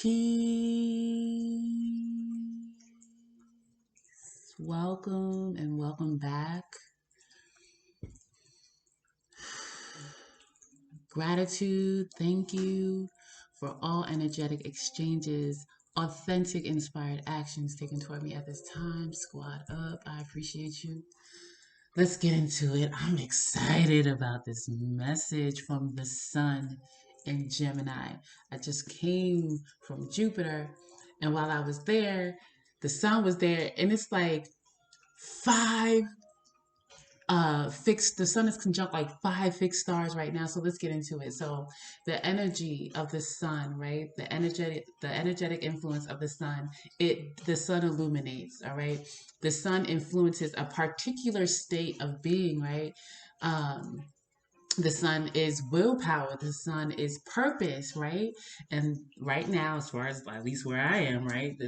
Peace. Welcome and welcome back. Gratitude, thank you for all energetic exchanges, authentic, inspired actions taken toward me at this time. Squad up. I appreciate you. Let's get into it. I'm excited about this message from the sun in Gemini. I just came from Jupiter, and while I was there, the sun was there, and it's like five fixed, the sun is conjunct like five fixed stars right now. So let's get into it. So the energy of the sun, right? The energetic influence of the sun, the sun illuminates, all right? The sun influences a particular state of being, right? um the sun is willpower, the sun is purpose, right? And right now, as far as at least where I am, right,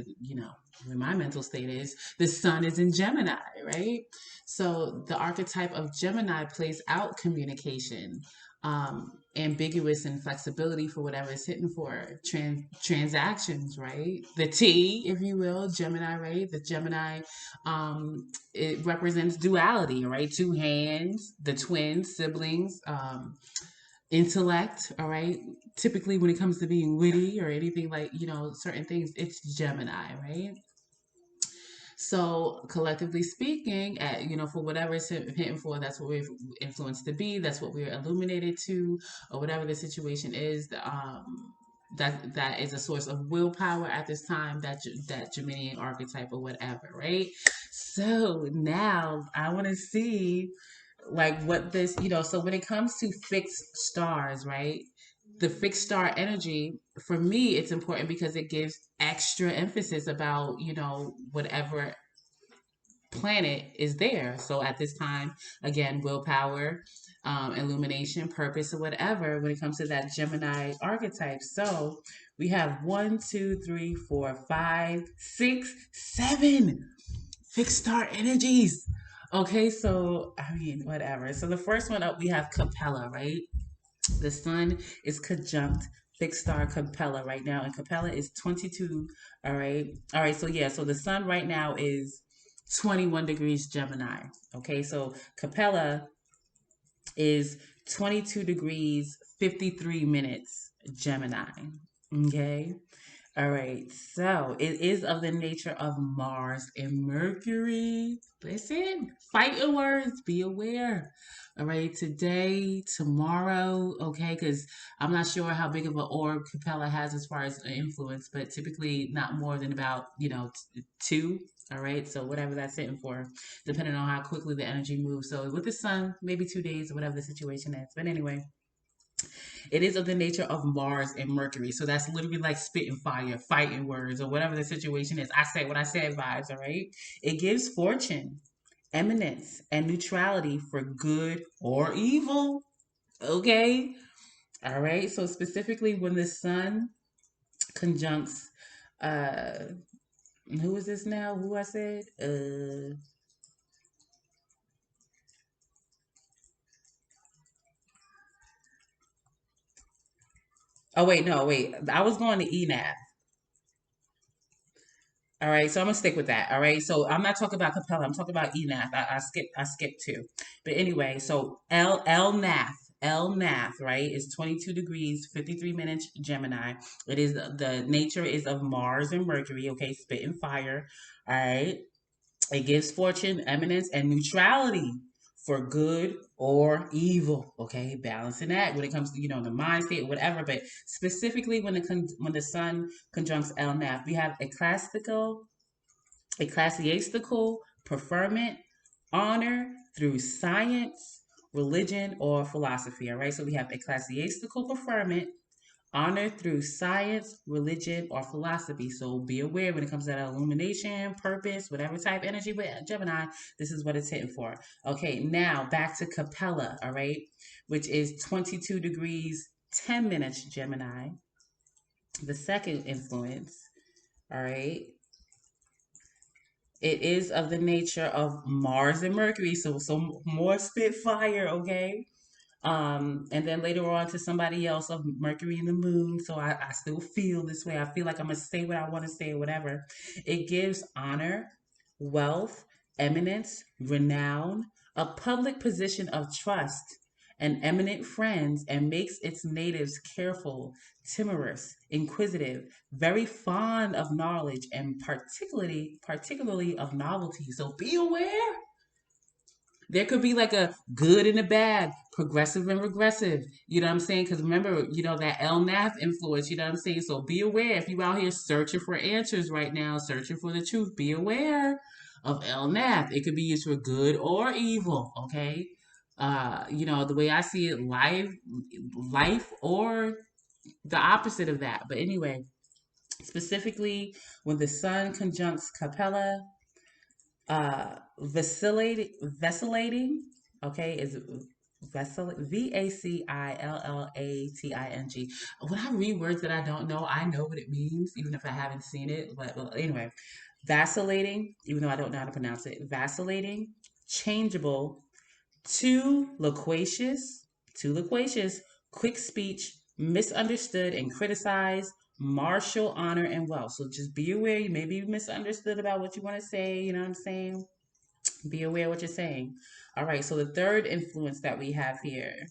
where my mental state is, the sun is in Gemini, right? So the archetype of Gemini plays out communication, ambiguous and flexibility for whatever it's hitting for, transactions, right? The T, if you will, Gemini, right? The Gemini, it represents duality, right? Two hands, the twins, siblings, intellect, all right? Typically, when it comes to being witty or anything like, certain things, it's Gemini, right? So collectively speaking, for whatever it's hitting for, that's what we're influenced to be. That's what we're illuminated to, or whatever the situation is. That is a source of willpower at this time. That Geminian archetype or whatever, right? So now I want to see like what this, so when it comes to fixed stars, right? The fixed star energy, for me, it's important because it gives extra emphasis about, whatever planet is there. So at this time, again, willpower, illumination, purpose, or whatever when it comes to that Gemini archetype. So we have 1, 2, 3, 4, 5, 6, 7 fixed star energies. Okay, so I mean, whatever. So the first one up, we have Capella, right? The sun is conjunct fixed star Capella right now, and Capella is 22. All right, all right. So yeah, so the sun right now is 21 degrees Gemini. Okay, so Capella is 22 degrees 53 minutes Gemini. Okay. All right, so it is of the nature of Mars and Mercury. Listen, fight your words, be aware. All right, today, tomorrow, okay, because I'm not sure how big of an orb Capella has as far as influence, but typically not more than about, two. All right, so whatever that's sitting for, depending on how quickly the energy moves. So with the sun, maybe 2 days or whatever the situation is. But anyway, it is of the nature of Mars and Mercury. So that's literally like spitting fire, fighting words, or whatever the situation is. I say what I said vibes, all right? It gives fortune, eminence, and neutrality for good or evil. Okay? All right. So specifically when the sun conjuncts who is this now? Who I said? Oh wait, no, wait. I was going to ENAP. All right, so I'm gonna stick with that. All right, so I'm not talking about Capella. I'm talking about ENAF. I skipped two, but anyway, so L NAF, right, is 22 degrees 53 minutes Gemini. It is the nature is of Mars and Mercury. Okay, spit and fire. All right, it gives fortune, eminence, and neutrality for good or evil. Okay, balancing that when it comes to the mind state or whatever. But specifically when the sun conjuncts LNAF, we have ecclesiastical preferment, honor through science, religion, or philosophy. All right, so we have ecclesiastical preferment, honor through science, religion, or philosophy. So be aware when it comes to that illumination, purpose, whatever type energy with Gemini, this is what it's hitting for. Okay, now back to Capella, all right, which is 22 degrees 10 minutes Gemini. The second influence, all right, it is of the nature of Mars and Mercury, so more spitfire, okay? And then later on to somebody else of Mercury and the Moon. So I still feel this way. I feel like I'm gonna say what I want to say or whatever. It gives honor, wealth, eminence, renown, a public position of trust, and eminent friends, and makes its natives careful, timorous, inquisitive, very fond of knowledge, and particularly of novelty. So be aware. There could be like a good and a bad, progressive and regressive. You know what I'm saying? Because remember, that LNAF influence. You know what I'm saying? So be aware if you out here searching for answers right now, searching for the truth. Be aware of LNAF. It could be used for good or evil. Okay. The way I see it, life, or the opposite of that. But anyway, specifically when the sun conjuncts Capella, vacillating, okay, is Vacillating. When I read words that I don't know, I know what it means, even if I haven't seen it. But well, anyway, vacillating, even though I don't know how to pronounce it, vacillating, changeable, too loquacious, quick speech, misunderstood and criticized, martial honor and wealth. So just be aware you may be misunderstood about what you want to say. You know what I'm saying? Be aware what you're saying. All right. So the third influence that we have here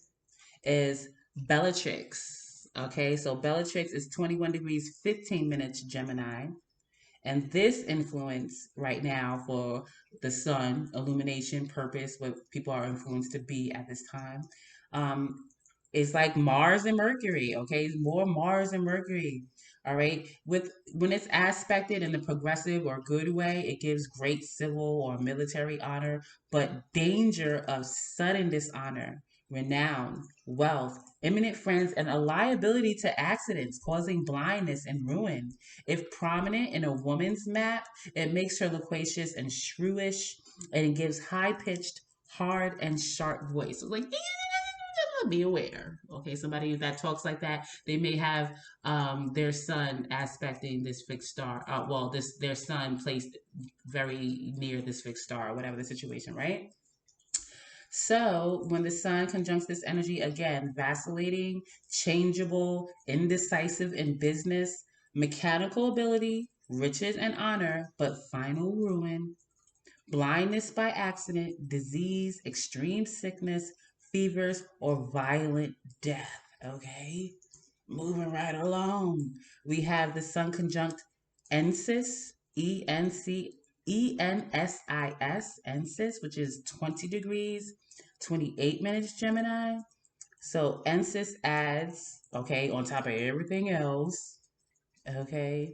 is Bellatrix. Okay. So Bellatrix is 21 degrees, 15 minutes Gemini. And this influence right now for the sun, illumination, purpose, what people are influenced to be at this time, um, is like Mars and Mercury. Okay, more Mars and Mercury. All right, with when it's aspected in the progressive or good way, it gives great civil or military honor, but danger of sudden dishonor, renown, wealth, eminent friends, and a liability to accidents, causing blindness and ruin. If prominent in a woman's map, it makes her loquacious and shrewish, and it gives high pitched, hard, and sharp voice. So like, be aware. Okay, somebody that talks like that, they may have their sun aspecting this fixed star. This their sun placed very near this fixed star, whatever the situation, right? So when the sun conjuncts this energy, again, vacillating, changeable, indecisive in business, mechanical ability, riches and honor, but final ruin, blindness by accident, disease, extreme sickness, fevers, or violent death. Okay? Moving right along. We have the sun conjunct Ensis, Ensis, which is 20 degrees, 28 minutes Gemini. So Ensis adds, okay, on top of everything else, okay,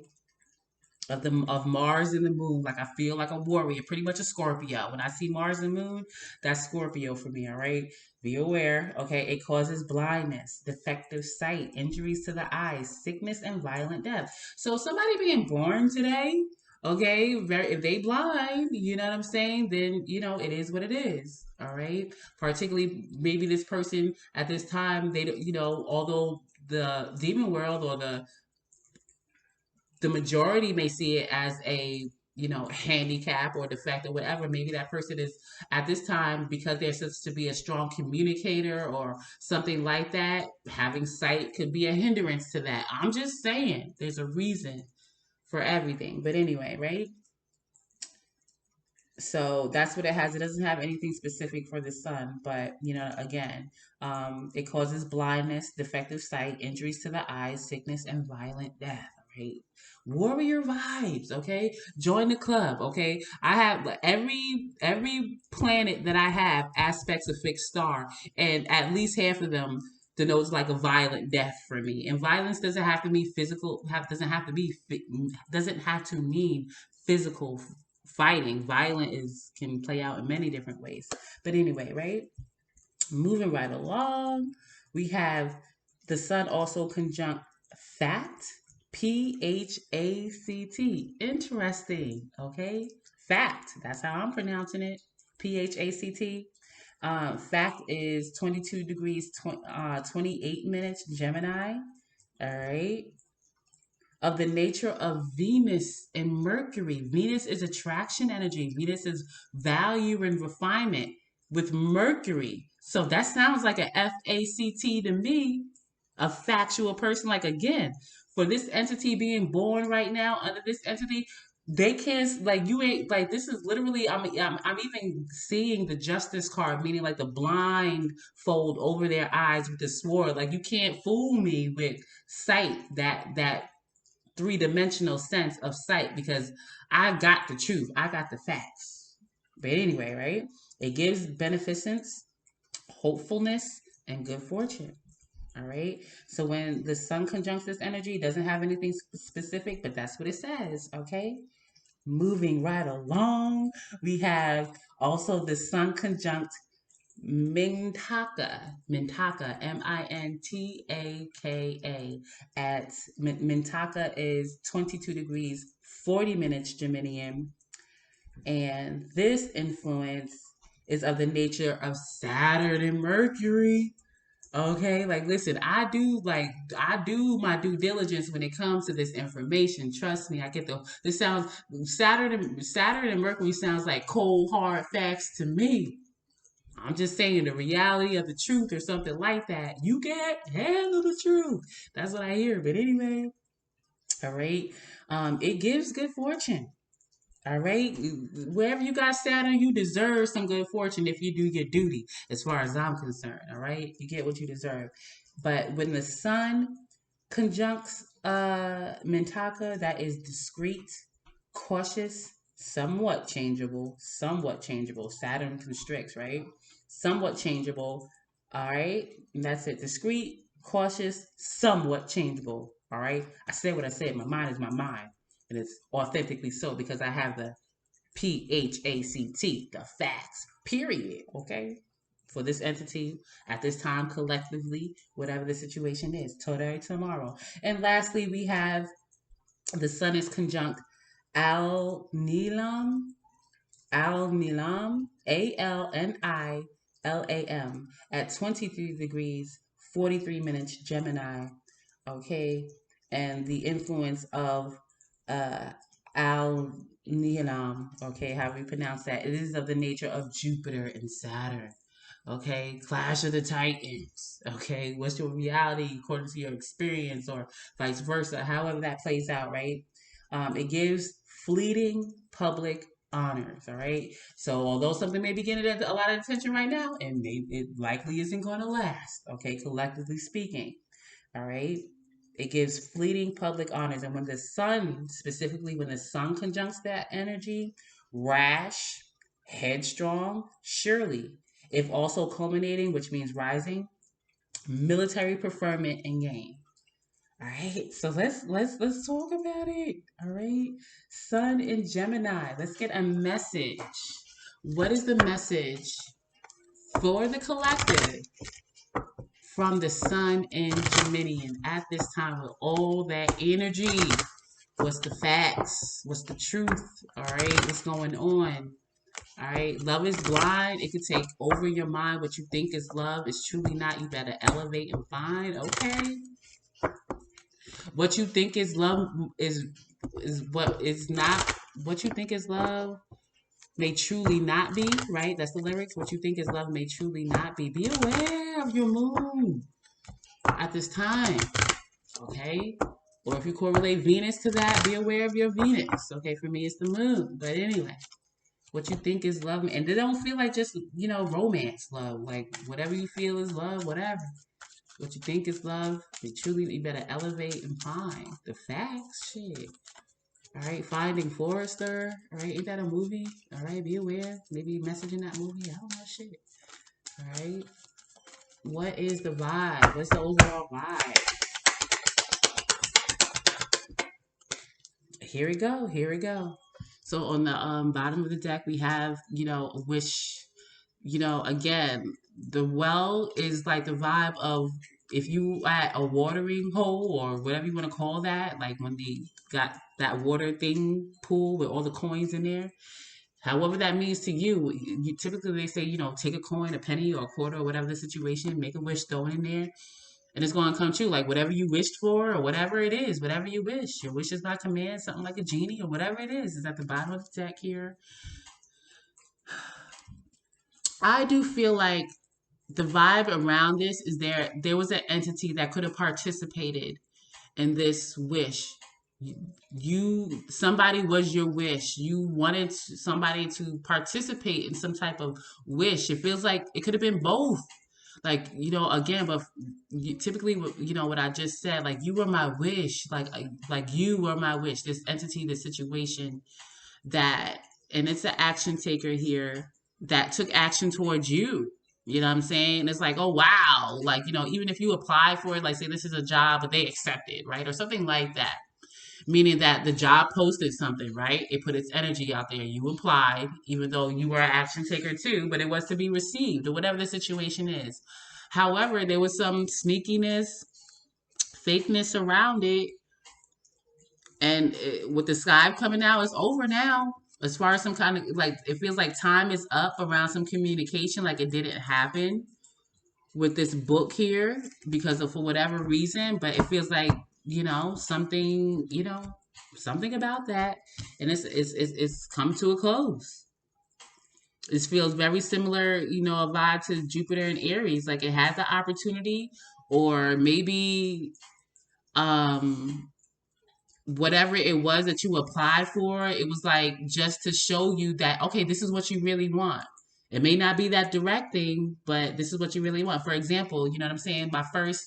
of Mars and the Moon. Like I feel like a warrior, pretty much a Scorpio. When I see Mars and Moon, that's Scorpio for me. All right, be aware. Okay, it causes blindness, defective sight, injuries to the eyes, sickness, and violent death. So somebody being born today. Okay, if they blind, you know what I'm saying, then it is what it is. All right. Particularly maybe this person at this time, they don't, although the demon world or the majority may see it as a handicap or defect or whatever. Maybe that person is at this time, because they're supposed to be a strong communicator or something like that, having sight could be a hindrance to that. I'm just saying there's a reason for everything. But anyway, right? So that's what it has. It doesn't have anything specific for the sun, but again, it causes blindness, defective sight, injuries to the eyes, sickness, and violent death. Right? Warrior vibes. Okay, join the club. Okay, I have every planet that I have aspects of fixed star, and at least half of them denotes like a violent death for me. And violence doesn't have to mean physical. Doesn't have to mean physical fighting. Violent is can play out in many different ways. But anyway, right? Moving right along, we have the sun also conjunct Fact, Phact. Interesting. Okay, Fact. That's how I'm pronouncing it. Phact. Fact is 22 degrees, 28 minutes Gemini. All right, of the nature of Venus and Mercury. Venus is attraction energy. Venus is value and refinement. with Mercury. So that sounds like a FACT to me, a factual person. Like, again, for this entity being born right now under this entity, they can't, like, you ain't, like, this is literally, I'm even seeing the justice card, meaning like the blind fold over their eyes with the sword. Like, you can't fool me with sight, that three-dimensional sense of sight, because I got the truth. I got the facts. But anyway, right? It gives beneficence, hopefulness, and good fortune. All right. So when the sun conjuncts this energy, it doesn't have anything specific, but that's what it says. Okay. Moving right along, we have also the sun conjunct Mintaka, Mintaka, at Mintaka is 22 degrees, 40 minutes Geminian. And this influence is of the nature of Saturn and Mercury. Okay, like listen, I do my due diligence when it comes to this information. Trust me, I get this sounds Saturn and Mercury sounds like cold hard facts to me. I'm just saying the reality of the truth or something like that. You can't handle the truth. That's what I hear. But anyway, all right. It gives good fortune. All right. Wherever you got Saturn, you deserve some good fortune if you do your duty, as far as I'm concerned. All right. You get what you deserve. But when the sun conjuncts Mintaka, that is discreet, cautious, somewhat changeable. Saturn constricts, right? Somewhat changeable. All right. And that's it. Discreet, cautious, somewhat changeable. All right. I said what I said. My mind is my mind. And it's authentically so because I have the PHACT, the facts, period. Okay. For this entity at this time, collectively, whatever the situation is, today, tomorrow. And lastly, we have the sun is conjunct Al Nilam, ALNILAM, at 23 degrees, 43 minutes Gemini. Okay. And the influence of uh, Al Nilam, okay, how we pronounce that? It is of the nature of Jupiter and Saturn. Okay, Clash of the Titans. Okay, what's your reality according to your experience, or vice versa, however that plays out, right? It gives fleeting public honors, all right? So, although something may be getting a lot of attention right now, it likely isn't going to last, okay, collectively speaking, all right? It gives fleeting public honors. And when the sun, specifically when the sun conjuncts that energy, rash, headstrong, surely, if also culminating, which means rising, military preferment and gain. All right, so let's talk about it. All right, Sun in Gemini. Let's get a message. What is the message for the collective from the Sun in Gemini at this time with all that energy? What's the facts? What's the truth? All right, what's going on? All right, love is blind. It can take over your mind. What you think is love is truly not. You better elevate and find. Okay, what you think is love is what is not. What you think is love may truly not be. Right? That's the lyrics. What you think is love may truly not be. Be aware of your moon at this time. Okay. Or if you correlate Venus to that, be aware of your Venus. Okay, for me, it's the moon. But anyway, what you think is love, and they don't feel like just romance love. Like whatever you feel is love, whatever. What you think is love, you better elevate and find the facts. Shit. All right, Finding Forrester. All right, ain't that a movie? All right, be aware. Maybe message in that movie. I don't know shit. All right. What is the vibe? What's the overall vibe? Here we go. Here we go. So on the bottom of the deck, we have, a wish. Again, the well is like the vibe of if you at a watering hole or whatever you want to call that, like when they got that water thing pool with all the coins in there. However that means to you, typically they say, take a coin, a penny, or a quarter, or whatever the situation, make a wish, throw it in there, and it's going to come true. Like whatever you wished for, or whatever it is, whatever you wish. Your wish is by command, something like a genie, or whatever it is at the bottom of the deck here. I do feel like the vibe around this is there was an entity that could have participated in this wish. Somebody was your wish. You wanted somebody to participate in some type of wish. It feels like it could have been both. Like, again, but typically, what I just said, like, you were my wish. Like you were my wish. This entity, this situation, that, and it's an action taker here that took action towards you. You know what I'm saying? It's like, oh wow, like, even if you apply for it, like, say this is a job, but they accept it, right, or something like that. Meaning that the job posted something, right? It put its energy out there. You applied, even though you were an action taker too, but it was to be received, or whatever the situation is. However, there was some sneakiness, fakeness around it, and with the sky coming out, it's over now. As far as some kind of, like, it feels like time is up around some communication, like it didn't happen with this book here because of, for whatever reason, but it feels like, something, something about that, and it's come to a close. It feels very similar, a vibe to Jupiter and Aries, like it had the opportunity, or maybe um whatever it was that you applied for, it was like just to show you that, okay, this is what you really want. It may not be that direct thing, but this is what you really want. For example, you know what I'm saying? My first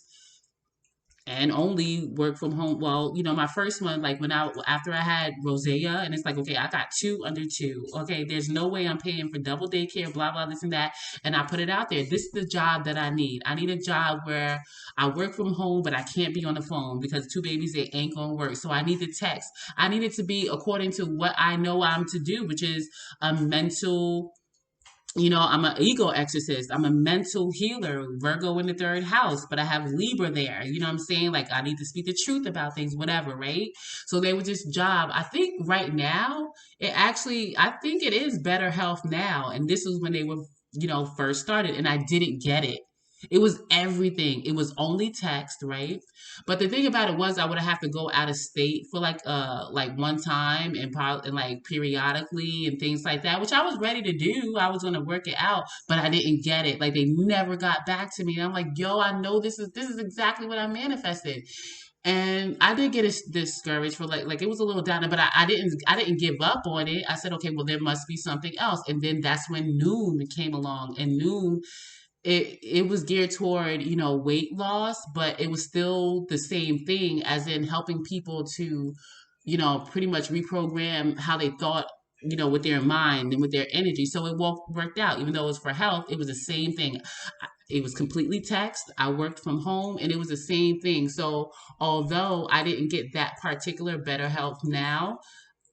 and only work from home. Well, my first one, like after I had Rosea, and it's like, okay, I got 2 under 2. Okay, there's no way I'm paying for double daycare, blah, blah, this and that. And I put it out there. This is the job that I need. I need a job where I work from home, but I can't be on the phone because 2 babies, they ain't gonna work. So I need the text. I need it to be according to what I know I'm to do, which is a mental, I'm an ego exorcist. I'm a mental healer, Virgo in the third house, but I have Libra there. You know what I'm saying? Like, I need to speak the truth about things, whatever, right? So they were just job. I think right now, I think it is better health now. And this was when they were, first started, and I didn't get it. It was everything. It was only text, right? But the thing about it was, I would have to go out of state for like one time, and probably, and like periodically and things like that, which I was ready to do. I was gonna work it out, but I didn't get it. Like, they never got back to me. And I'm like, yo, I know this is exactly what I manifested. And I did get discouraged for like it was a little down, but I didn't give up on it. I said, okay, well, there must be something else. And then that's when Noon came along, and Noon, it was geared toward, weight loss, but it was still the same thing, as in helping people to, pretty much reprogram how they thought, with their mind and with their energy. So it worked out. Even though it was for health, it was the same thing. It was completely text. I worked from home, and it was the same thing. So although I didn't get that particular better health now,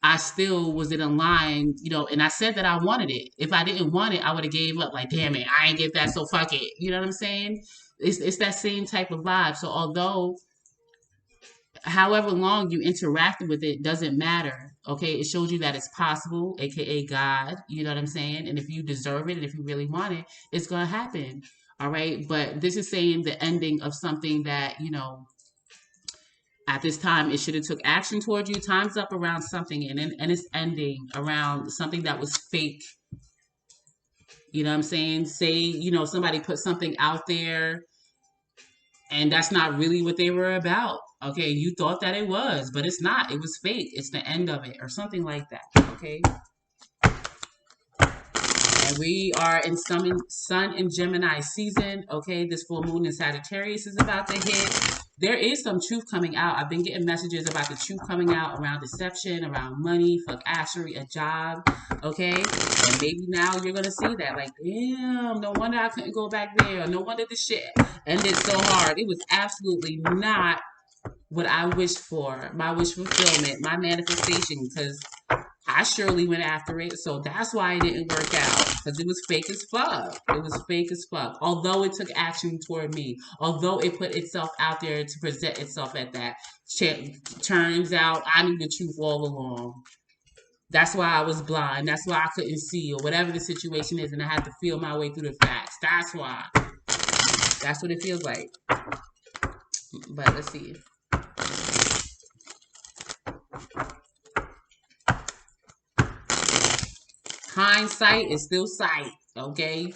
I still was in a line, and I said that I wanted it. If I didn't want it, I would have gave up. Like, damn it, I ain't get that, so fuck it. You know what I'm saying? It's that same type of vibe. So although, however long you interacted with it, doesn't matter. Okay, it shows you that it's possible, aka God. You know what I'm saying? And if you deserve it, and if you really want it, it's gonna happen. All right. But this is saying the ending of something that, at this time it should have took action towards you. Time's up around something, and it's ending around something that was fake. You know what I'm saying? Say, somebody put something out there, and that's not really what they were about. Okay, you thought that it was, but it's not. It was fake. It's the end of it, or something like that. Okay. And we are in Sun in Gemini season. Okay, this full moon in Sagittarius is about to hit. There is some truth coming out. I've been getting messages about the truth coming out around deception, around money, fuck ashery, a job. Okay, and maybe now you're gonna see that. Like, damn, no wonder I couldn't go back there. No wonder the shit ended so hard. It was absolutely not what I wished for. My wish fulfillment, my manifestation, because I surely went after it, so that's why it didn't work out, because it was fake as fuck. It was fake as fuck. Although it took action toward me, although it put itself out there to present itself at that, turns out I knew the truth all along. That's why I was blind. That's why I couldn't see, or whatever the situation is, and I had to feel my way through the facts. That's why. That's what it feels like. But let's see. Hindsight is still sight, okay?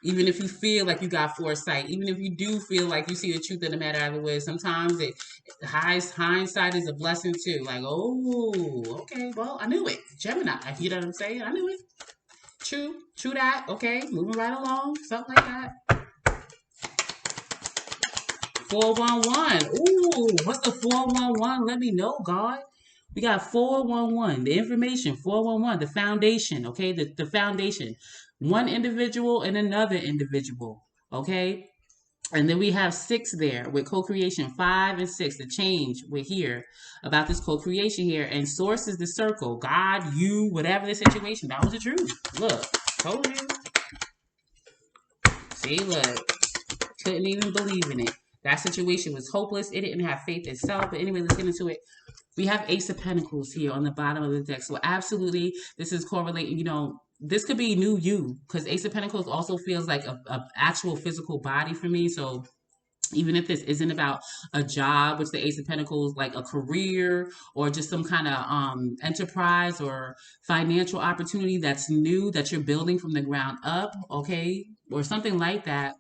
Even if you feel like you got foresight, even if you do feel like you see the truth in the matter either way, sometimes hindsight is a blessing too. Like, oh, okay, well, I knew it. Gemini, you know what I'm saying? I knew it. True that. Okay, moving right along, something like that. 411. Ooh, what's the 411? Let me know, God. We got 411, the information, 411, the foundation, okay? The foundation. One individual and another individual, okay? And then we have 6 there with co-creation, 5 and 6, the change. We're here about this co-creation here. And source is the circle. God, you, whatever the situation. That was the truth. Look, told you. See, look. Couldn't even believe in it. That situation was hopeless. It didn't have faith itself. But anyway, let's get into it. We have Ace of Pentacles here on the bottom of the deck. So absolutely, this is correlating, this could be new you, because Ace of Pentacles also feels like a actual physical body for me. So even if this isn't about a job, which the Ace of Pentacles, like a career or just some kind of enterprise or financial opportunity that's new, that you're building from the ground up, okay, or something like that,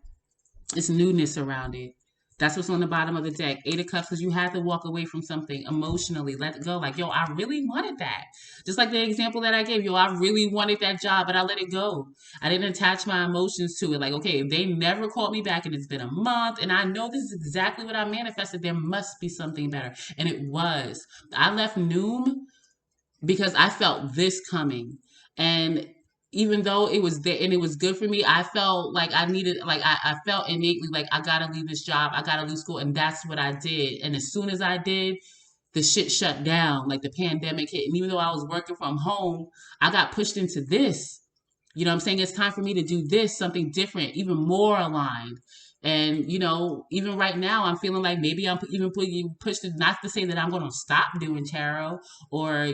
it's newness around it. That's what's on the bottom of the deck. 8 of Cups, because you had to walk away from something emotionally. Let it go. Like, yo, I really wanted that. Just like the example that I gave. Yo, I really wanted that job, but I let it go. I didn't attach my emotions to it. Like, okay, if they never called me back and it's been a month and I know this is exactly what I manifested, there must be something better. And it was. I left Noom because I felt this coming. And even though it was there and it was good for me, I felt like I needed, like, I felt innately like I gotta leave this job, I gotta leave school. And that's what I did. And as soon as I did, the shit shut down, like the pandemic hit. And even though I was working from home, I got pushed into this. You know what I'm saying? It's time for me to do this, something different, even more aligned. And, even right now, I'm feeling like maybe I'm even pushed to, not to say that I'm going to stop doing tarot or,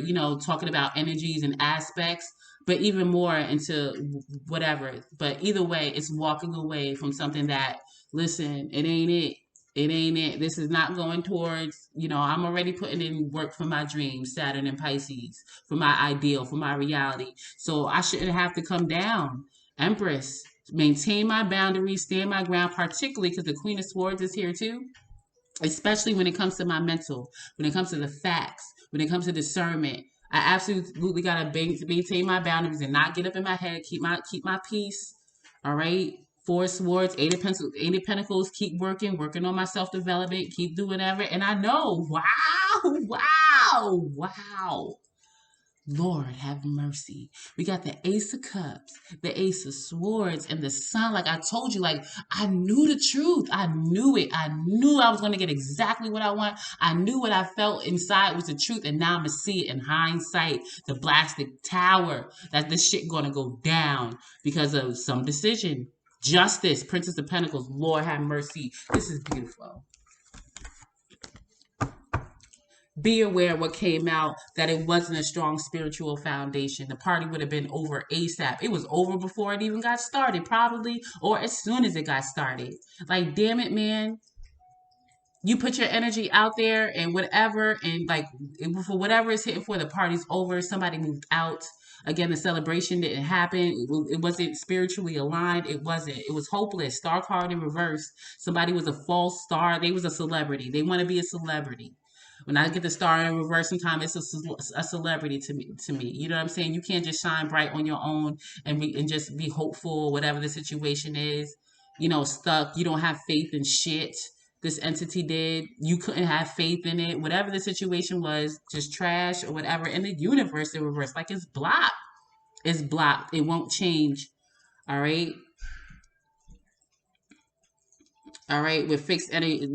talking about energies and aspects, but even more into whatever. But either way, it's walking away from something that, listen, it ain't it. It ain't it. This is not going towards, I'm already putting in work for my dreams, Saturn and Pisces, for my ideal, for my reality. So I shouldn't have to come down. Empress, maintain my boundaries, stand my ground, particularly because the Queen of Swords is here too, especially when it comes to my mental, when it comes to the facts, when it comes to discernment. I absolutely gotta maintain my boundaries and not get up in my head, keep my peace. All right. 4 Swords, 8 of Pentacles, keep working on my self-development, keep doing whatever. And I know, wow. Lord have mercy. We got the Ace of Cups, the Ace of Swords, and the Sun. Like I told you, like I knew the truth. I knew it. I knew I was going to get exactly what I want. I knew what I felt inside was the truth. And now I'm going to see it in hindsight. The blasted tower. That this shit going to go down because of some decision. Justice, Princess of Pentacles. Lord have mercy. This is beautiful. Be aware what came out, that it wasn't a strong spiritual foundation. The party would have been over ASAP. It was over before it even got started, probably, or as soon as it got started. Like, damn it, man. You put your energy out there and whatever, and like, for whatever is hitting for, the party's over. Somebody moved out. Again, the celebration didn't happen. It wasn't spiritually aligned. It wasn't. It was hopeless. Star card in reverse. Somebody was a false star. They was a celebrity. They want to be a celebrity. When I get the star in reverse, sometimes it's a celebrity to me. You know what I'm saying? You can't just shine bright on your own and just be hopeful, whatever the situation is. Stuck. You don't have faith in shit. This entity did. You couldn't have faith in it. Whatever the situation was, just trash or whatever. In the universe in reverse, like it's blocked. It's blocked. It won't change. All right. All right, with fixed energy,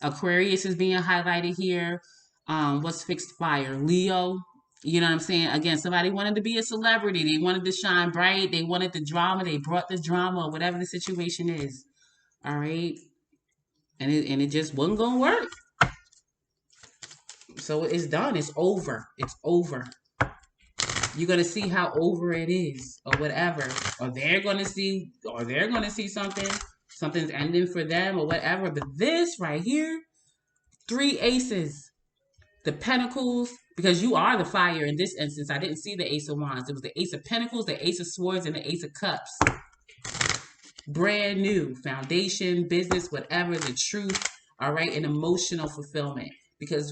Aquarius is being highlighted here. What's fixed fire? Leo. You know what I'm saying? Again, somebody wanted to be a celebrity. They wanted to shine bright. They wanted the drama. They brought the drama, whatever the situation is. All right. And it just wasn't going to work. So it's done. It's over. It's over. You're going to see how over it is or whatever. Or they're going to see something. Something's ending for them or whatever. But this right here, 3 aces. The Pentacles, because you are the fire in this instance. I didn't see the Ace of Wands. It was the Ace of Pentacles, the Ace of Swords, and the Ace of Cups. brand new foundation, business, whatever, the truth, all right, and emotional fulfillment. Because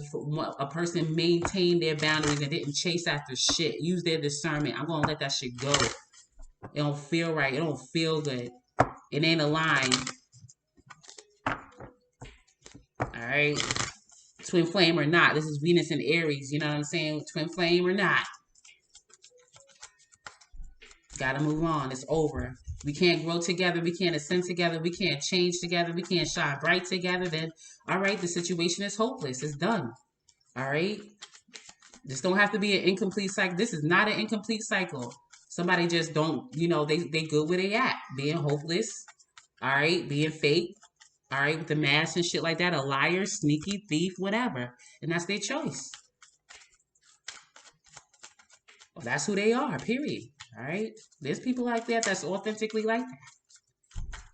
a person maintained their boundaries and didn't chase after shit, use their discernment. I'm gonna let that shit go. It don't feel right. It don't feel good. It ain't aligned. All right. Twin flame or not. This is Venus and Aries. You know what I'm saying? Twin flame or not. Gotta move on. It's over. We can't grow together. We can't ascend together. We can't change together. We can't shine bright together. Then, all right, the situation is hopeless. It's done. All right. This don't have to be an incomplete cycle. This is not an incomplete cycle. Somebody just don't, they good where they at. Being hopeless. All right. Being fake. All right. With the mask and shit like that. A liar, sneaky, thief, whatever. And that's their choice. Well, that's who they are, period. All right. There's people like that that's authentically like that.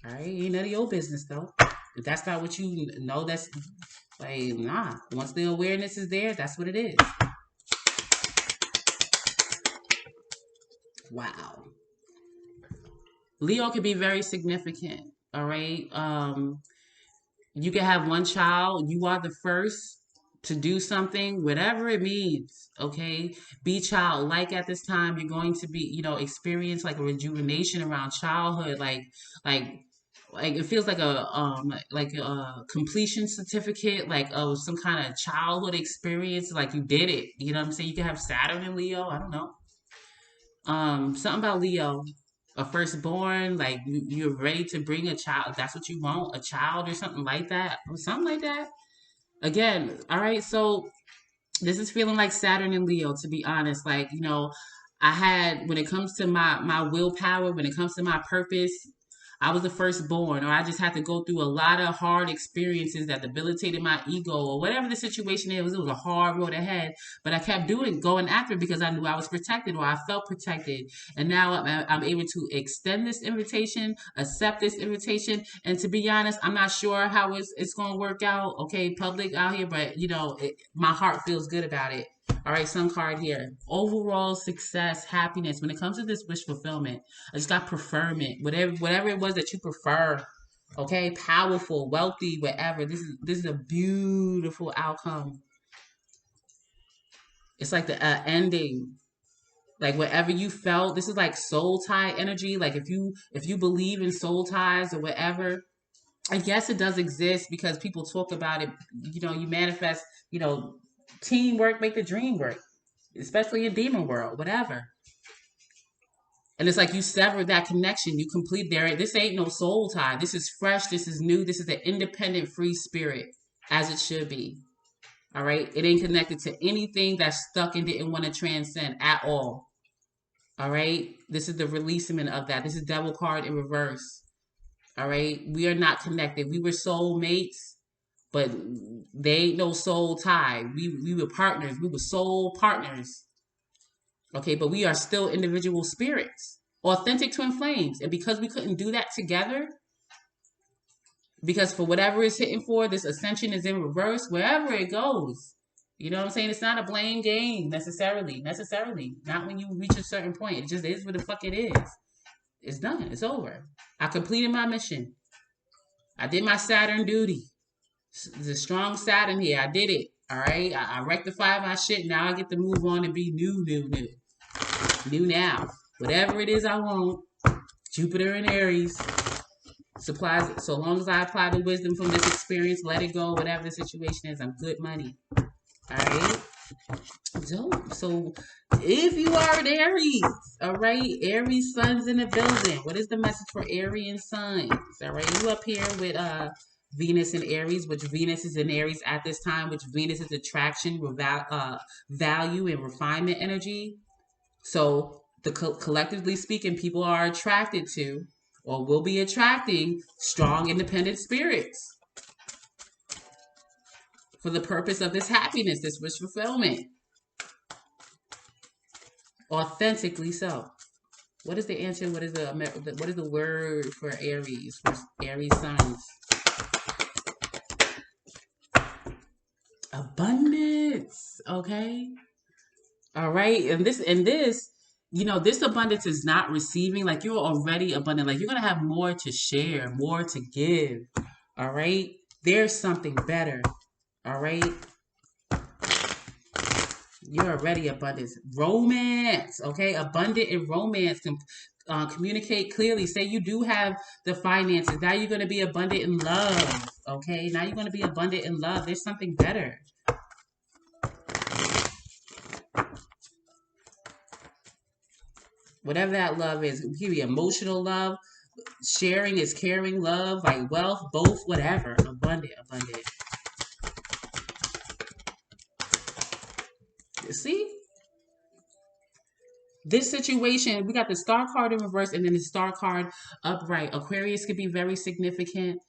All right. Ain't none of your business, though. If that's not what you know, that's like, nah. Once the awareness is there, that's what it is. Wow. Leo can be very significant. All right. You can have one child. You are the first to do something, whatever it means. Okay. Be childlike at this time. You're going to be, experience like a rejuvenation around childhood. Like it feels like a completion certificate, like some kind of childhood experience. Like you did it. You know what I'm saying? You can have Saturn in Leo. I don't know. Something about Leo, a firstborn, like you're ready to bring a child. If that's what you want, a child or something like that, or something like that. Again, all right. So this is feeling like Saturn and Leo, to be honest. Like I had when it comes to my willpower, when it comes to my purpose. I was the firstborn, or I just had to go through a lot of hard experiences that debilitated my ego, or whatever the situation is. It was a hard road ahead, but I kept going after it because I knew I was protected, or I felt protected. And now I'm able to extend this invitation, accept this invitation. And to be honest, I'm not sure how it's going to work out. Okay, public out here, but my heart feels good about it. All right, sun card here. Overall success, happiness. When it comes to this wish fulfillment, I just got preferment. Whatever it was that you prefer. Okay, powerful, wealthy, whatever. This is a beautiful outcome. It's like the ending. Like whatever you felt, this is like soul tie energy. Like if you believe in soul ties or whatever, I guess it does exist because people talk about it. You manifest. Teamwork make the dream work, especially in demon world, whatever. And it's like you severed that connection. You complete there. This ain't no soul tie. This is fresh. This is new. This is an independent, free spirit, as it should be. All right. It ain't connected to anything that's stuck and didn't want to transcend at all. All right. This is the releasement of that. This is devil card in reverse. All right. We are not connected. We were soul mates, but they ain't no soul tie. We were partners. We were soul partners. Okay, but we are still individual spirits, authentic twin flames. And because we couldn't do that together, because for whatever it's hitting for, this ascension is in reverse, wherever it goes. You know what I'm saying? It's not a blame game necessarily. Not when you reach a certain point. It just is what the fuck it is. It's done. It's over. I completed my mission. I did my Saturn duty. It's a strong Saturn here. I did it. All right. I rectified my shit. Now I get to move on and be new. New now. Whatever it is I want. Jupiter and Aries supplies. So long as I apply the wisdom from this experience, let it go. Whatever the situation is, I'm good money. All right. Dope. So if you are an Aries, all right, Aries sun's in the building. What is the message for Aries suns? All right, you up here with Venus in Aries, which Venus is in Aries at this time, which Venus is attraction, value, and refinement energy. So collectively speaking, people are attracted to or will be attracting strong, independent spirits for the purpose of this happiness, this wish fulfillment. Authentically so. What is the answer? What is the word for Aries? For Aries suns? Abundance. Okay. All right. And this this abundance is not receiving. Like, you're already abundant. Like, you're going to have more to share, more to give. All right. There's something better. All right. You're already abundant. Romance. Okay. Abundant in romance. Communicate clearly. Say you do have the finances. Now you're going to be abundant in love. Okay. Now you're going to be abundant in love. There's something better. Whatever that love is, it could be emotional love, sharing is caring love, like wealth, both, whatever. Abundant, abundant. You see? This situation, we got the star card in reverse and then the star card upright. Aquarius could be very significant.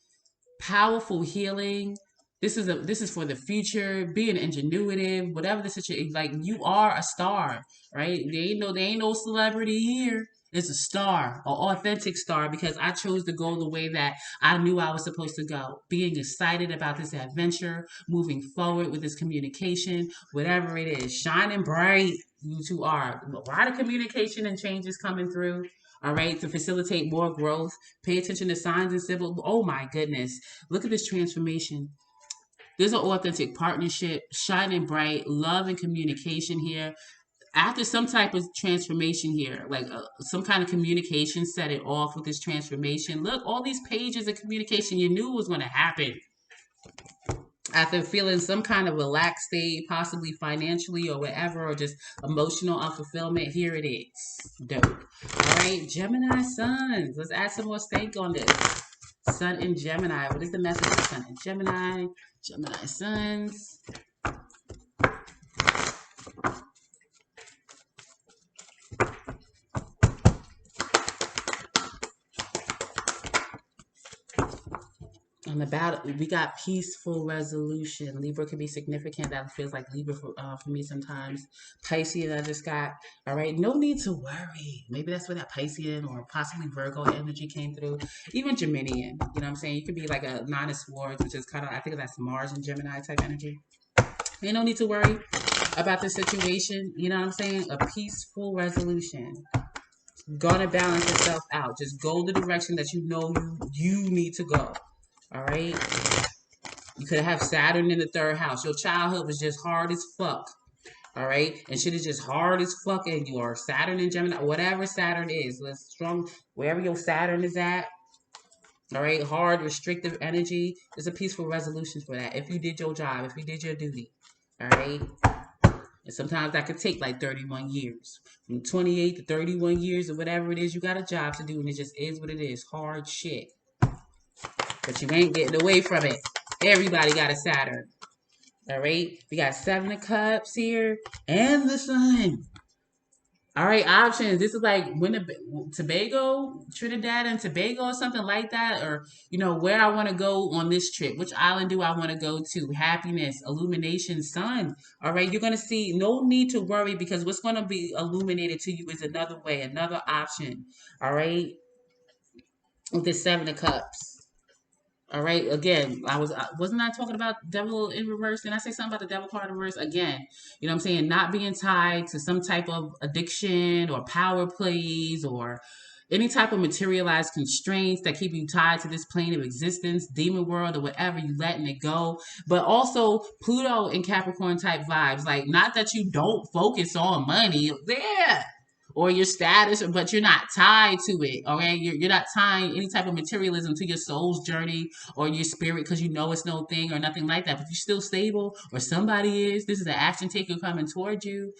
Powerful healing. This is for the future, being ingenuitive, whatever the situation. Like, you are a star, right? There ain't no celebrity here. It's a star, an authentic star, because I chose to go the way that I knew I was supposed to go. Being excited about this adventure, moving forward with this communication, whatever it is, shining bright. You two are. A lot of communication and changes coming through. All right, to facilitate more growth. Pay attention to signs and symbols. Oh my goodness. Look at this transformation. There's an authentic partnership, shining bright, love and communication here. After some type of transformation here, like some kind of communication set it off with this transformation. Look, all these pages of communication you knew was going to happen. After feeling some kind of relaxed state, possibly financially or whatever, or just emotional unfulfillment, here it is. Dope. All right, Gemini suns. Let's add some more stank on this. Sun in Gemini. What is the message for Sun in Gemini? Gemini suns. On the battle, we got peaceful resolution. Libra can be significant. That feels like Libra for me sometimes. Pisces, I just got. All right, no need to worry. Maybe that's where that Piscean or possibly Virgo energy came through. Even Geminian, you know what I'm saying? You could be like a Nine of Swords, which is kind of, I think that's Mars and Gemini type energy. Ain't no need to worry about the situation. You know what I'm saying? A peaceful resolution. Gonna balance itself out. Just go the direction that you know you need to go. All right. You could have Saturn in the third house. Your childhood was just hard as fuck. All right. And shit is just hard as fuck. And you are Saturn in Gemini, whatever Saturn is. Let's strong, wherever your Saturn is at. All right. Hard, restrictive energy. There's a peaceful resolution for that. If you did your job, if you did your duty. All right. And sometimes that could take like 31 years. From 28 to 31 years or whatever it is, you got a job to do. And it just is what it is. Hard shit. But you ain't getting away from it. Everybody got a Saturn. All right. We got 7 of Cups here and the Sun. All right. Options. This is like Tobago, Trinidad and Tobago or something like that. Or, where I want to go on this trip. Which island do I want to go to? Happiness, illumination, sun. All right. You're going to see no need to worry because what's going to be illuminated to you is another way, another option. All right. With this 7 of Cups. All right. Again, wasn't I talking about devil in reverse? Did I say something about the devil card in reverse? Again, you know what I'm saying? Not being tied to some type of addiction or power plays or any type of materialized constraints that keep you tied to this plane of existence, demon world or whatever, you letting it go. But also Pluto and Capricorn type vibes. Like, not that you don't focus on money. Yeah. Or your status, but you're not tied to it. Okay, you're not tying any type of materialism to your soul's journey or your spirit because you know it's no thing or nothing like that. But you're still stable, or somebody is. This is an action taker coming towards you,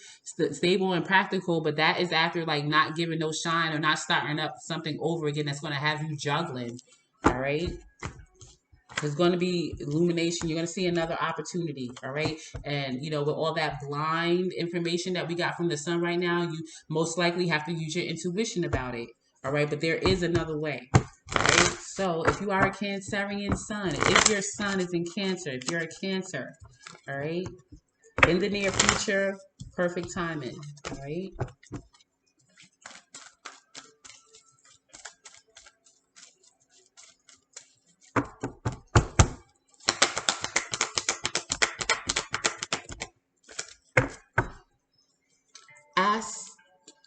stable and practical. But that is after like not giving no shine or not starting up something over again that's going to have you juggling. All right. There's going to be illumination. You're going to see another opportunity, all right? And, with all that blind information that we got from the sun right now, you most likely have to use your intuition about it, all right? But there is another way, all right? So if you are a Cancerian sun, if your sun is in Cancer, if you're a Cancer, all right? In the near future, perfect timing, all right? Ask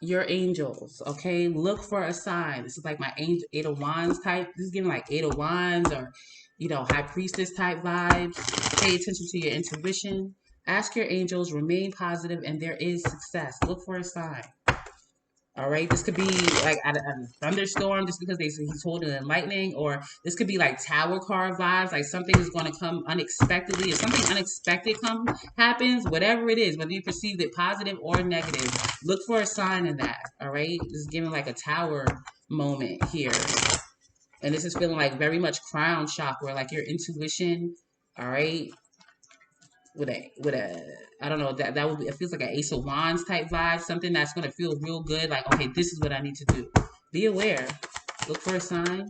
your angels, okay? Look for a sign. This is like my angel, Eight of Wands type. This is giving like Eight of Wands or, High Priestess type vibes. Pay attention to your intuition. Ask your angels, remain positive, and there is success. Look for a sign. All right, this could be like a thunderstorm just because he's holding in lightning, or this could be like tower card vibes, like something is going to come unexpectedly. If something unexpected happens, whatever it is, whether you perceive it positive or negative, look for a sign in that. All right, this is giving like a tower moment here, and this is feeling like very much crown chakra, like your intuition. All right, with a I don't know, that would be, it feels like an Ace of Wands type vibe, something that's gonna feel real good, like, okay, this is what I need to do. Be aware. Look for a sign.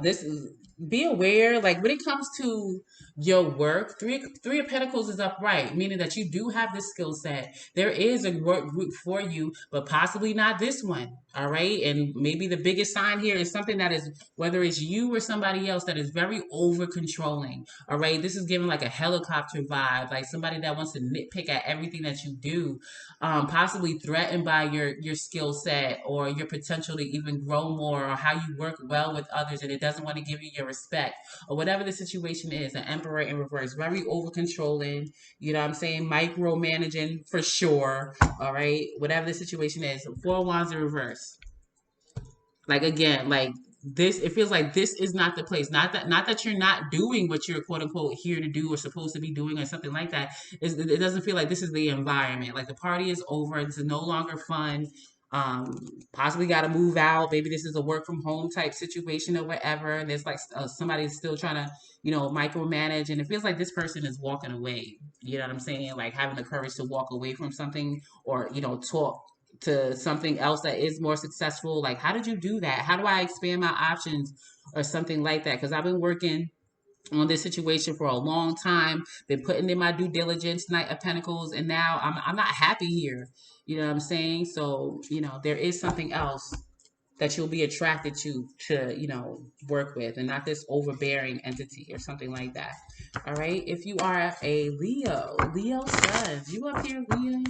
This is, be aware, like when it comes to your work, three of Pentacles is upright, meaning that you do have this skill set. There is a work group for you, but possibly not this one. All right. And maybe the biggest sign here is something that is, whether it's you or somebody else, that is very over controlling. All right. This is giving like a helicopter vibe, like somebody that wants to nitpick at everything that you do, possibly threatened by your skill set or your potential to even grow more, or how you work well with others, and it doesn't want to give you your respect, or whatever the situation is. An Emperor in reverse, very over controlling, you know what I'm saying, micromanaging for sure. All right, whatever the situation is. Four of Wands in reverse, like again, like this, it feels like this is not the place. Not that you're not doing what you're quote unquote here to do or supposed to be doing or something like that. It doesn't feel like this is the environment. Like the party is over. It's no longer fun. Possibly got to move out. Maybe this is a work from home type situation or whatever. And there's like somebody's still trying to, micromanage. And it feels like this person is walking away. You know what I'm saying? Like having the courage to walk away from something, or, talk to something else that is more successful. Like, how did you do that? How do I expand my options or something like that? Because I've been working on this situation for a long time, been putting in my due diligence, Knight of Pentacles, and now I'm not happy here. You know what I'm saying? So, there is something else that you'll be attracted to, work with, and not this overbearing entity or something like that. All right. If you are a Leo Sun, you up here, Leo?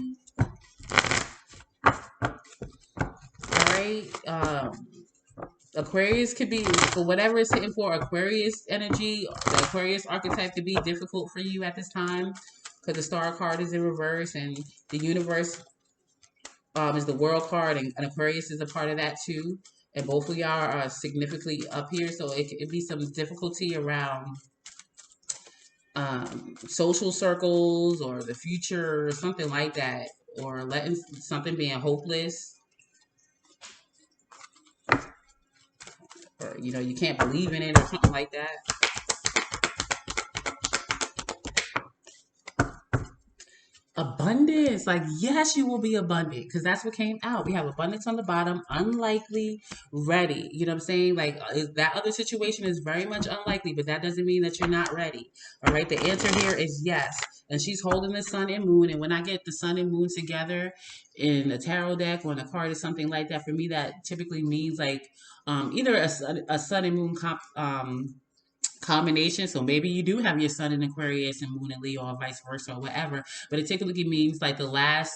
All right. Aquarius could be, for whatever it's hitting for, Aquarius energy, the Aquarius archetype could be difficult for you at this time, because the star card is in reverse, and the universe is the world card, and Aquarius is a part of that too. And both of y'all are significantly up here, so it could be some difficulty around social circles or the future or something like that, or letting something being hopeless, or you can't believe in it or something like that. Abundance, like, yes, you will be abundant, because that's what came out. We have abundance on the bottom, unlikely, ready. You know what I'm saying? Like, that other situation is very much unlikely, but that doesn't mean that you're not ready. All right, the answer here is yes. And she's holding the sun and moon, and when I get the sun and moon together in a tarot deck or in a card or something like that, for me that typically means like either a sun and moon combination. So maybe you do have your sun in Aquarius and moon in Leo, or vice versa, or whatever. But it typically means like the last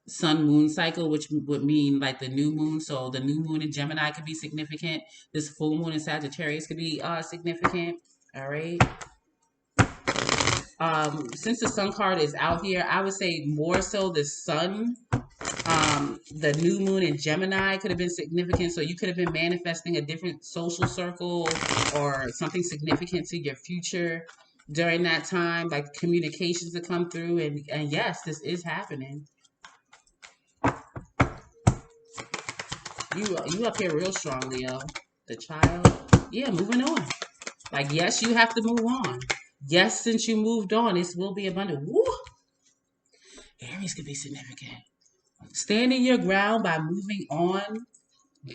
sun moon cycle, which would mean like the new moon. So the new moon in Gemini could be significant. This full moon in Sagittarius could be significant. All right. Since the sun card is out here, I would say more so the sun. The new moon in Gemini could have been significant. So you could have been manifesting a different social circle or something significant to your future during that time, like communications to come through. And yes, this is happening. You up here real strong, Leo. The child. Yeah, moving on. Like, yes, you have to move on. Yes, since you moved on, this will be abundant. Woo! Aries could be significant. Standing your ground by moving on,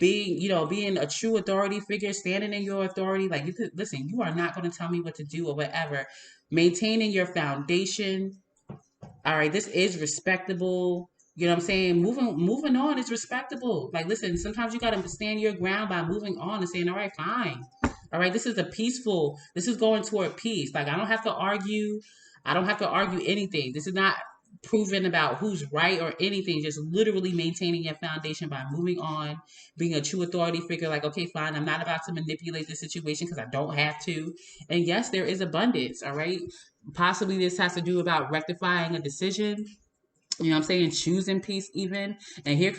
being a true authority figure, standing in your authority. Like, you could listen, you are not going to tell me what to do or whatever. Maintaining your foundation. All right, this is respectable. You know what I'm saying? Moving on is respectable. Like, listen, sometimes you got to stand your ground by moving on and saying, all right, fine. All right, this is going toward peace. Like, I don't have to argue. I don't have to argue anything. This is not proving about who's right or anything. Just literally maintaining your foundation by moving on, being a true authority figure. Like, okay, fine, I'm not about to manipulate the situation because I don't have to. And yes, there is abundance. All right. Possibly this has to do about rectifying a decision. You know what I'm saying? Choosing peace even. And here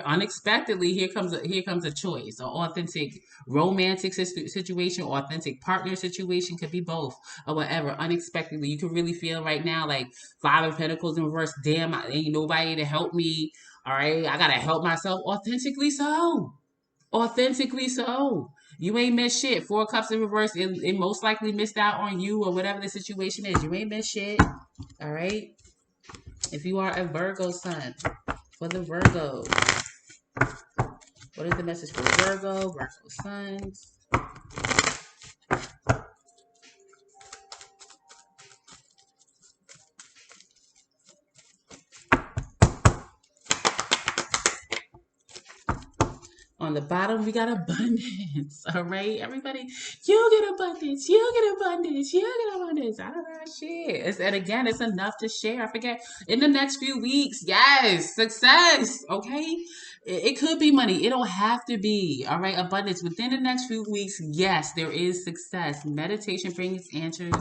unexpectedly, here comes a choice. An authentic romantic situation, authentic partner situation, could be both or whatever. Unexpectedly, you can really feel right now like Five of Pentacles in reverse. Damn, ain't nobody to help me. All right, I gotta help myself. Authentically so. Authentically so. You ain't missed shit. Four Cups in reverse. It most likely missed out on you or whatever the situation is. You ain't missed shit. All right. If you are a Virgo sun, for the Virgos, what is the message for Virgo suns? On the bottom, we got abundance. All right, everybody, you get abundance. You get abundance. You get abundance. I don't know shit. And again, it's enough to share. I forget in the next few weeks. Yes, success. Okay, it could be money. It don't have to be. All right, abundance within the next few weeks. Yes, there is success. Meditation brings answers.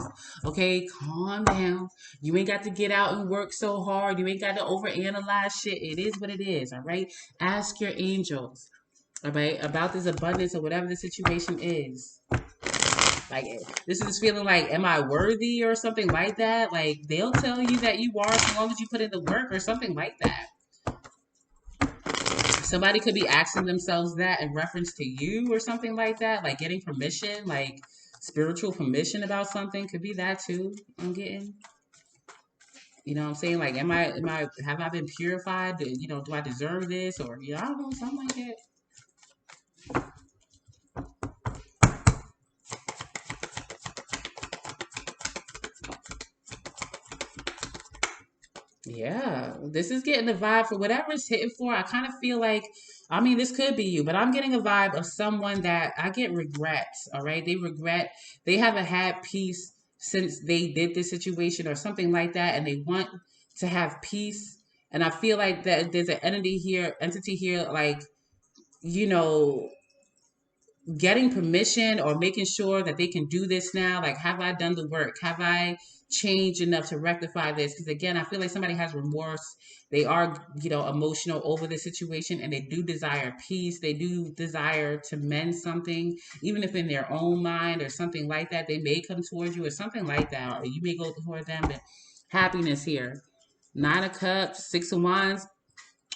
Okay, calm down. You ain't got to get out and work so hard. You ain't got to overanalyze shit. It is what it is. All right, ask your angels. All right, about this abundance or whatever the situation is. Like, this is feeling like, am I worthy or something like that? Like, they'll tell you that you are as long as you put in the work or something like that. Somebody could be asking themselves that in reference to you or something like that. Like, getting permission, like spiritual permission about something. Could be that too, I'm getting. You know what I'm saying? Like, have I been purified? You know, do I deserve this? Or, I don't know, something like that. Yeah, this is getting the vibe for whatever it's hitting for. I kind of feel like, I mean, this could be you, but I'm getting a vibe of someone that I get regrets. All right. They regret, they haven't had peace since they did this situation or something like that. And they want to have peace. And I feel like that there's an entity here, like, you know, getting permission or making sure that they can do this now. Like, have I done the work? Have I changed enough to rectify this? Because again, I feel like somebody has remorse. They are, emotional over the situation, and they do desire peace. They do desire to mend something, even if in their own mind or something like that. They may come towards you or something like that, or you may go toward them. But happiness here. Nine of Cups, Six of Wands.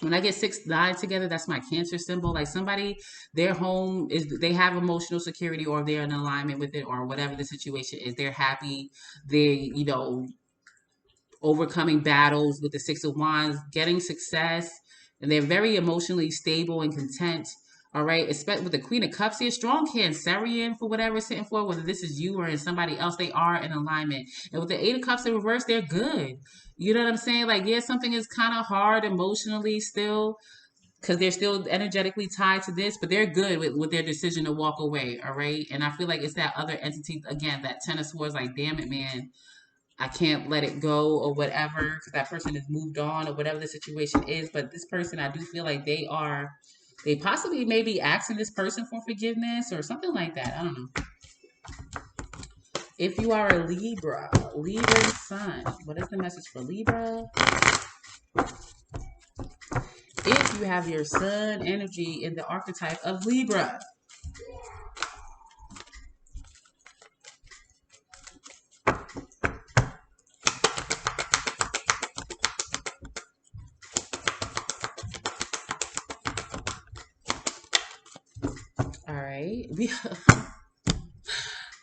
When I get 6, 9 together, that's my Cancer symbol. Like, somebody, their home they have emotional security, or they're in alignment with it, or whatever the situation is. They're happy. They, overcoming battles with the Six of Wands, getting success, and they're very emotionally stable and content. All right, especially with the Queen of Cups here, strong Cancerian for whatever it's sitting for, whether this is you or in somebody else, they are in alignment. And with the Eight of Cups in reverse, they're good. You know what I'm saying? Like, yeah, something is kind of hard emotionally still, because they're still energetically tied to this, but they're good with their decision to walk away. All right, and I feel like it's that other entity again, that Ten of Swords. Like, damn it, man, I can't let it go or whatever, because that person has moved on or whatever the situation is. But this person, I do feel like they possibly may be asking this person for forgiveness or something like that. I don't know. If you are a Libra sun, what is the message for Libra? If you have your sun energy in the archetype of Libra. All right.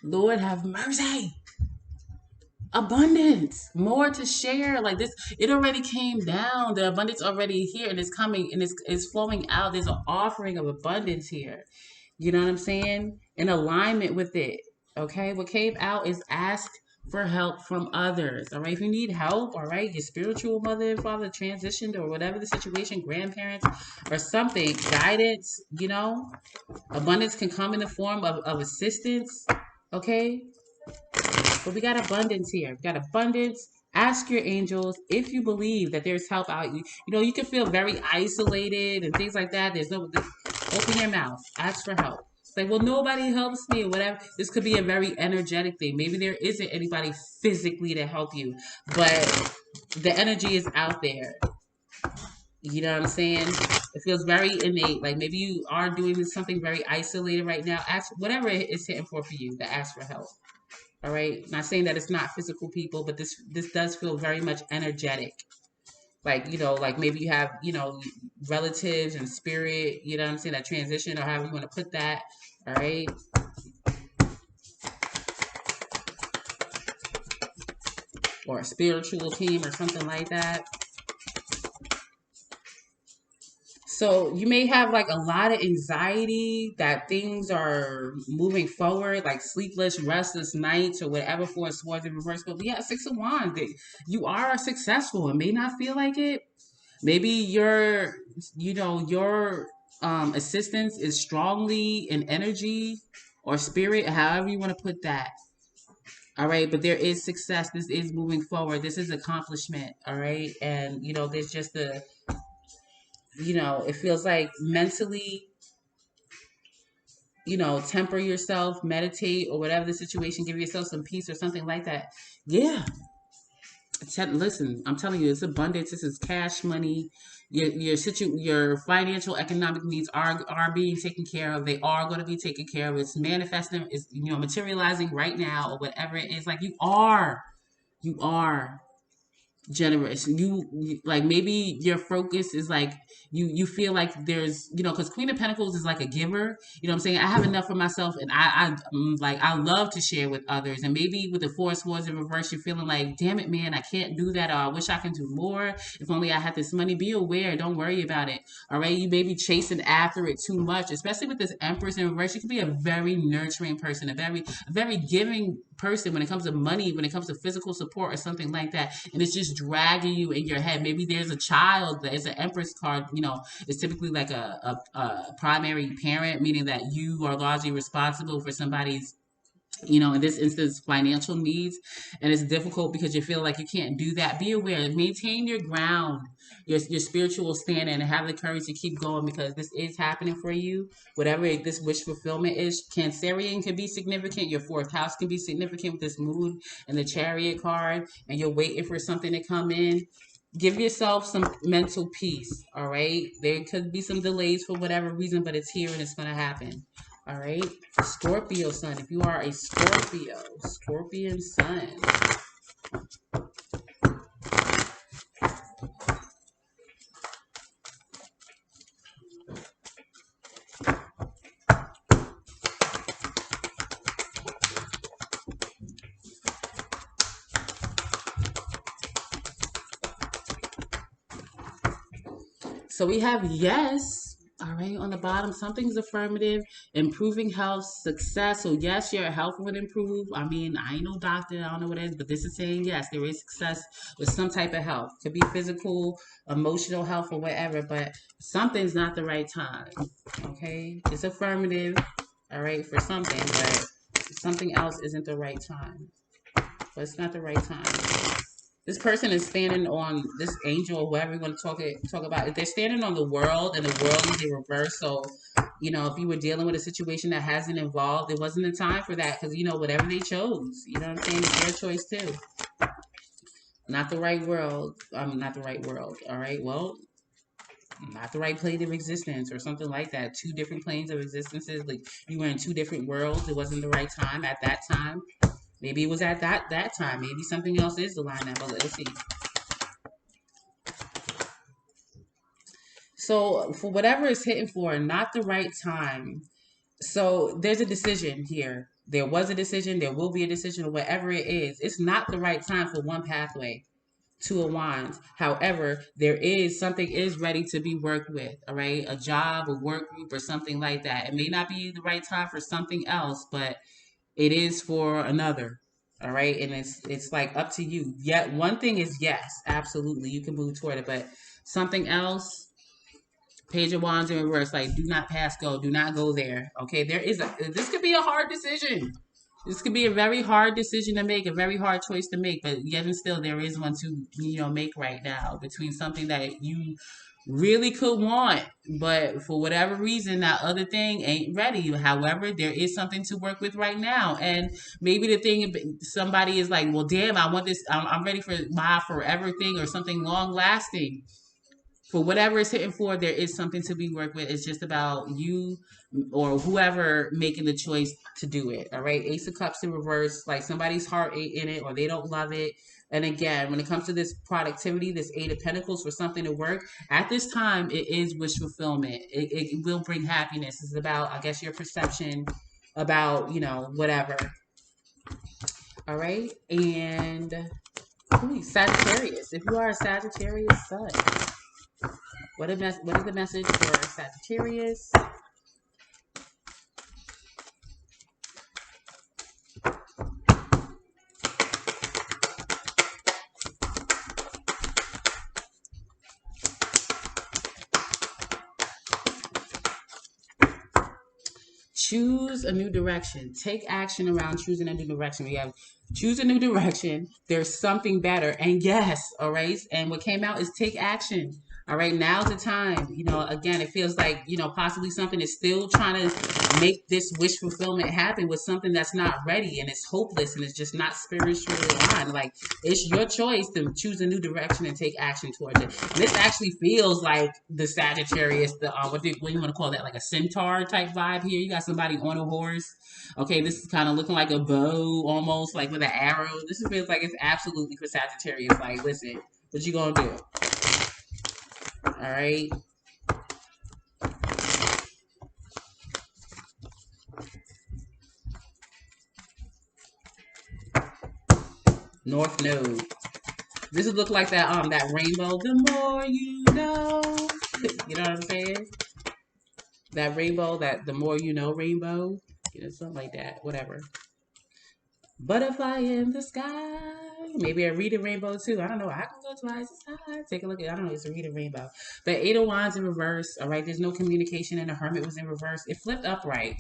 Lord have mercy. Abundance, more to share. Like this, it already came down. The abundance already here, and it's coming, and it's flowing out. There's an offering of abundance here. You know what I'm saying? In alignment with it. Okay. What came out is ask for help from others. All right. If you need help, all right, your spiritual mother and father transitioned or whatever the situation, grandparents or something, guidance, abundance can come in the form of assistance. Okay. But we got abundance here. We got abundance. Ask your angels if you believe that there's help out. You know, you can feel very isolated and things like that. There's no, open your mouth, ask for help. It's like, well, nobody helps me or whatever. This could be a very energetic thing. Maybe there isn't anybody physically to help you, but the energy is out there. You know what I'm saying? It feels very innate. Like maybe you are doing something very isolated right now. Ask whatever it is hitting for you to ask for help. All right. Not saying that it's not physical people, but this does feel very much energetic. Like, you know, like maybe you have, you know, relatives and spirit, you know what I'm saying, that transition or however you want to put that. All right. Or a spiritual team or something like that. So you may have like a lot of anxiety that things are moving forward, like sleepless, restless nights or whatever for a swords in reverse. But yeah, Six of Wands, you are successful. It may not feel like it. Maybe your assistance is strongly in energy or spirit, however you want to put that. All right, but there is success. This is moving forward. This is accomplishment. All right, and there's just it feels like mentally, temper yourself, meditate, or whatever the situation, give yourself some peace or something like that. Yeah. Listen, I'm telling you, it's abundance. This is cash money. Your financial, economic needs are being taken care of. They are going to be taken care of. It's manifesting. It's materializing right now, or whatever it is. Like you are generous. Like maybe your focus is like you feel like there's because Queen of Pentacles is like a giver. You know what I'm saying? I have enough for myself, and I love to share with others. And maybe with the Four of Swords in reverse, you're feeling like, damn it, man, I can't do that, or I wish I can do more. If only I had this money. Be aware. Don't worry about it. All right, you may be chasing after it too much, especially with this Empress in reverse. You could be a very nurturing person, a very giving person when it comes to money, when it comes to physical support or something like that, and it's just dragging you in your head. Maybe there's a child that is an Empress card. It's typically like a primary parent, meaning that you are largely responsible for somebody's in this instance, financial needs. And it's difficult because you feel like you can't do that. Be aware, maintain your ground, your spiritual standing, and have the courage to keep going, because this is happening for you. Whatever this wish fulfillment is, Cancerian can be significant. Your fourth house can be significant with this moon and the Chariot card, and you're waiting for something to come in. Give yourself some mental peace, all right? There could be some delays for whatever reason, but it's here and it's going to happen. All right, Scorpio sun. If you are a Scorpion sun. So we have yes. All right, on the bottom, something's affirmative, improving health, success. So yes, your health would improve. I mean, I ain't no doctor, I don't know what it is, but this is saying yes, there is success with some type of health. Could be physical, emotional health, or whatever, but something's not the right time. Okay, it's affirmative, all right, for something, but something else isn't the right time. But it's not the right time. This person is standing on this angel, or whoever you want to talk about. If they're standing on the world, and the world is in reverse, so if you were dealing with a situation that hasn't evolved, it wasn't the time for that, because whatever they chose, you know what I'm saying, it's their choice too. Not the right world. Not the right world. All right. Well, not the right plane of existence or something like that. Two different planes of existences. Like you were in two different worlds. It wasn't the right time at that time. Maybe it was at that time. Maybe something else is the line up. But let's see. So for whatever it's hitting for, not the right time. So there's a decision here. There was a decision. There will be a decision, or whatever it is. It's not the right time for one pathway. Two of Wands. However, something is ready to be worked with. All right, a job, a work group, or something like that. It may not be the right time for something else, but it is for another. All right, and it's like up to you. Yet one thing is yes, absolutely, you can move toward it, but something else. Page of Wands in reverse, like do not pass go, do not go there. Okay, this could be a hard decision. This could be a very hard decision to make, a very hard choice to make, but yet and still there is one to, make right now between something that you really could want, but for whatever reason that other thing ain't ready. However, there is something to work with right now. And maybe the thing, somebody is like, well, damn, I want this, I'm ready for my forever thing or something long lasting. For whatever it's hitting for, there is something to be worked with. It's just about you or whoever making the choice to do it. All right. Ace of Cups in reverse, like somebody's heart ain't in it or they don't love it. And again, when it comes to this productivity, this Eight of Pentacles for something to work, at this time, it is wish fulfillment. It will bring happiness. It's about, I guess, your perception about, whatever. All right. And ooh, Sagittarius. If you are a Sagittarius sun, what is the message for Sagittarius? Choose a new direction. Take action around choosing a new direction. We have choose a new direction. There's something better. And yes, all right. And what came out is take action. All right. Now's the time. Again, it feels like, possibly something is still trying to make this wish fulfillment happen with something that's not ready and it's hopeless and it's just not spiritually aligned. Like, it's your choice to choose a new direction and take action towards it. And this actually feels like the Sagittarius, what do you want to call that? Like a centaur type vibe here. You got somebody on a horse. Okay, this is kind of looking like a bow, almost like with an arrow. This feels like it's absolutely for Sagittarius. Like, listen, what you gonna do? All right. North Node. This would look like that rainbow. The more you know. You know what I'm saying? That rainbow, that the more you know rainbow. Something like that. Whatever. Butterfly in the sky. Maybe a reading rainbow too. I don't know. I can go twice the sky. Take a look at. I don't know. It's a reading rainbow. The Eight of Wands in reverse. All right. There's no communication, and the Hermit was in reverse. It flipped upright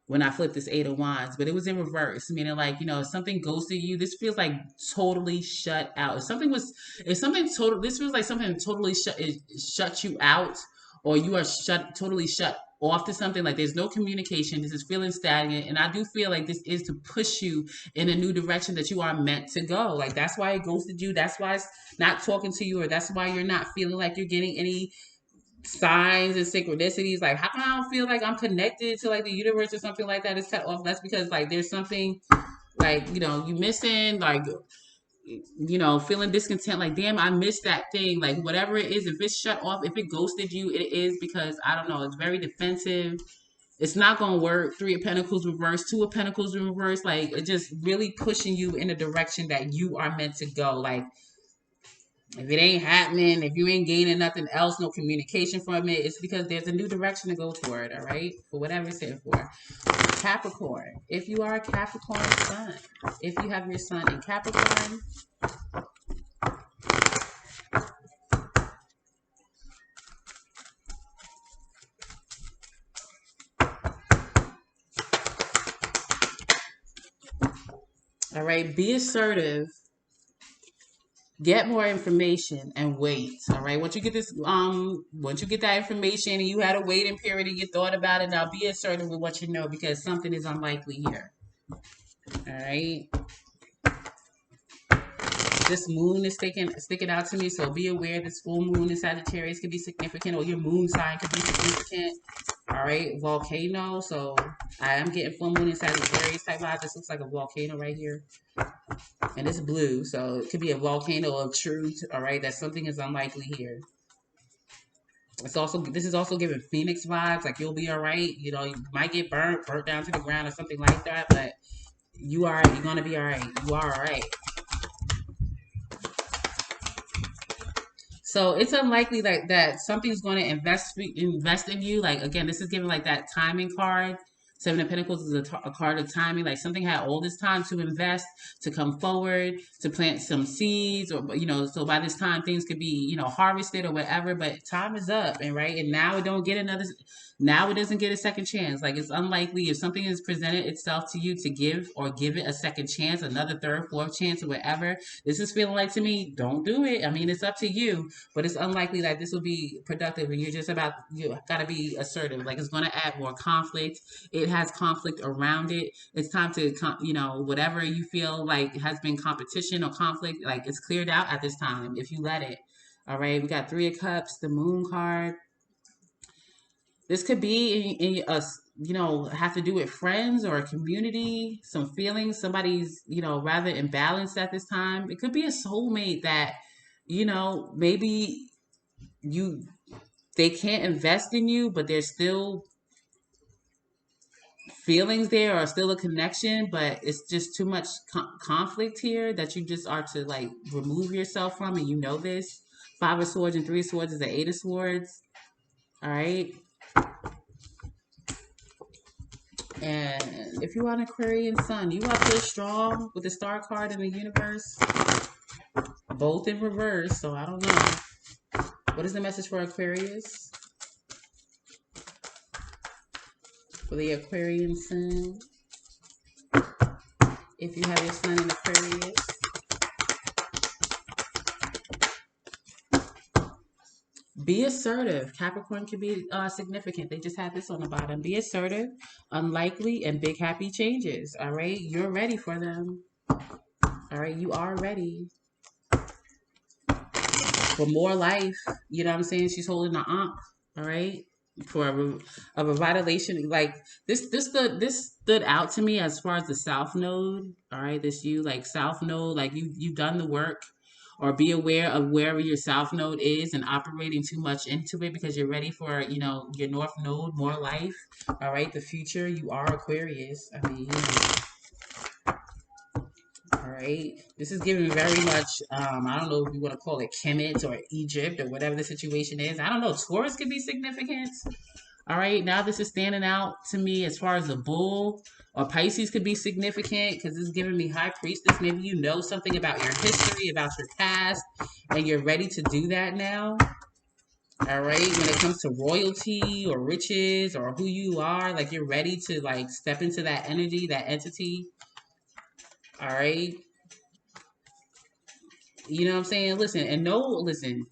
when I flipped this Eight of Wands, but it was in reverse, meaning like, if something ghosted you, this feels like totally shut out. This feels like something totally shut you out, or you are totally shut off to something. Like, there's no communication. This is feeling stagnant, and I do feel like this is to push you in a new direction that you are meant to go. Like, that's why it ghosted you. That's why it's not talking to you, or that's why you're not feeling like you're getting any signs and synchronicities. Like, how come I don't feel like I'm connected to like the universe or something like that? It's cut off. That's because like there's something like, you missing, like, feeling discontent, like, damn, I missed that thing. Like, whatever it is, if it's shut off, if it ghosted you, it is because, I don't know, it's very defensive. It's not gonna work. Three of Pentacles reverse, Two of Pentacles in reverse. Like, it just really pushing you in a direction that you are meant to go. Like, if it ain't happening, if you ain't gaining nothing else, no communication from it, it's because there's a new direction to go toward, all right? For whatever it's here for. Capricorn. If you are a Capricorn sun, if you have your sun in Capricorn, all right, be assertive. Get more information and wait. All right. Once you get that information and you had a waiting period and you thought about it, now be assertive with what you know, because something is unlikely here. All right. This moon is sticking out to me, so be aware this full moon in Sagittarius could be significant, or your moon sign could be significant. All right, volcano. So I am getting full moon in Sagittarius type vibes. This looks like a volcano right here, and it's blue, so it could be a volcano of truth. All right, that something is unlikely here. This is also giving Phoenix vibes, like you'll be all right. You might get burnt down to the ground or something like that, but you're gonna be all right. You are all right. So it's unlikely that something's going to invest in you. Like, again, this is giving like that timing card. Seven of Pentacles is a card of timing. Like something had all this time to invest, to come forward, to plant some seeds, or so by this time things could be harvested or whatever. But time is up, and now it don't get another. Now it doesn't get a second chance. Like it's unlikely if something has presented itself to you to give it a second chance, another third, fourth chance, or whatever. This is feeling like to me, don't do it. I mean, it's up to you, but it's unlikely that this will be productive. And you got to be assertive. Like it's going to add more conflict. It has conflict around it. It's time to, whatever you feel like has been competition or conflict, like it's cleared out at this time if you let it. All right, we got Three of Cups, the Moon card. This could be in a, have to do with friends or a community, some feelings. Somebody's, rather imbalanced at this time. It could be a soulmate that, maybe they can't invest in you, but there's still feelings there or still a connection, but it's just too much conflict here that you just are to like remove yourself from, and this. Five of Swords and Three of Swords is the Eight of Swords. All right. And if you are an Aquarian sun, you are still strong with the Star card in the universe. Both in reverse, so I don't know. What is the message for Aquarius? For the Aquarian sun. If you have your sun in Aquarius. Be assertive. Capricorn can be significant. They just had this on the bottom. Be assertive, unlikely, and big happy changes. All right? You're ready for them. All right? You are ready for more life. You know what I'm saying? She's holding the ankh. All right? For a revitalization. Like, this stood out to me as far as the South Node. All right? Like, South Node. Like, you've done the work. Or be aware of wherever your South Node is and operating too much into it because you're ready for, your North Node, more life. All right, the future. You are Aquarius. I mean, all right. This is giving very much, I don't know if you want to call it Kemet or Egypt or whatever the situation is. I don't know. Taurus could be significant. All right, now this is standing out to me as far as a bull or Pisces could be significant because it's giving me High Priestess. Maybe you know something about your history, about your past, and you're ready to do that now. All right, when it comes to royalty or riches or who you are, like you're ready to like step into that energy, that entity. All right. You know what I'm saying? Listen.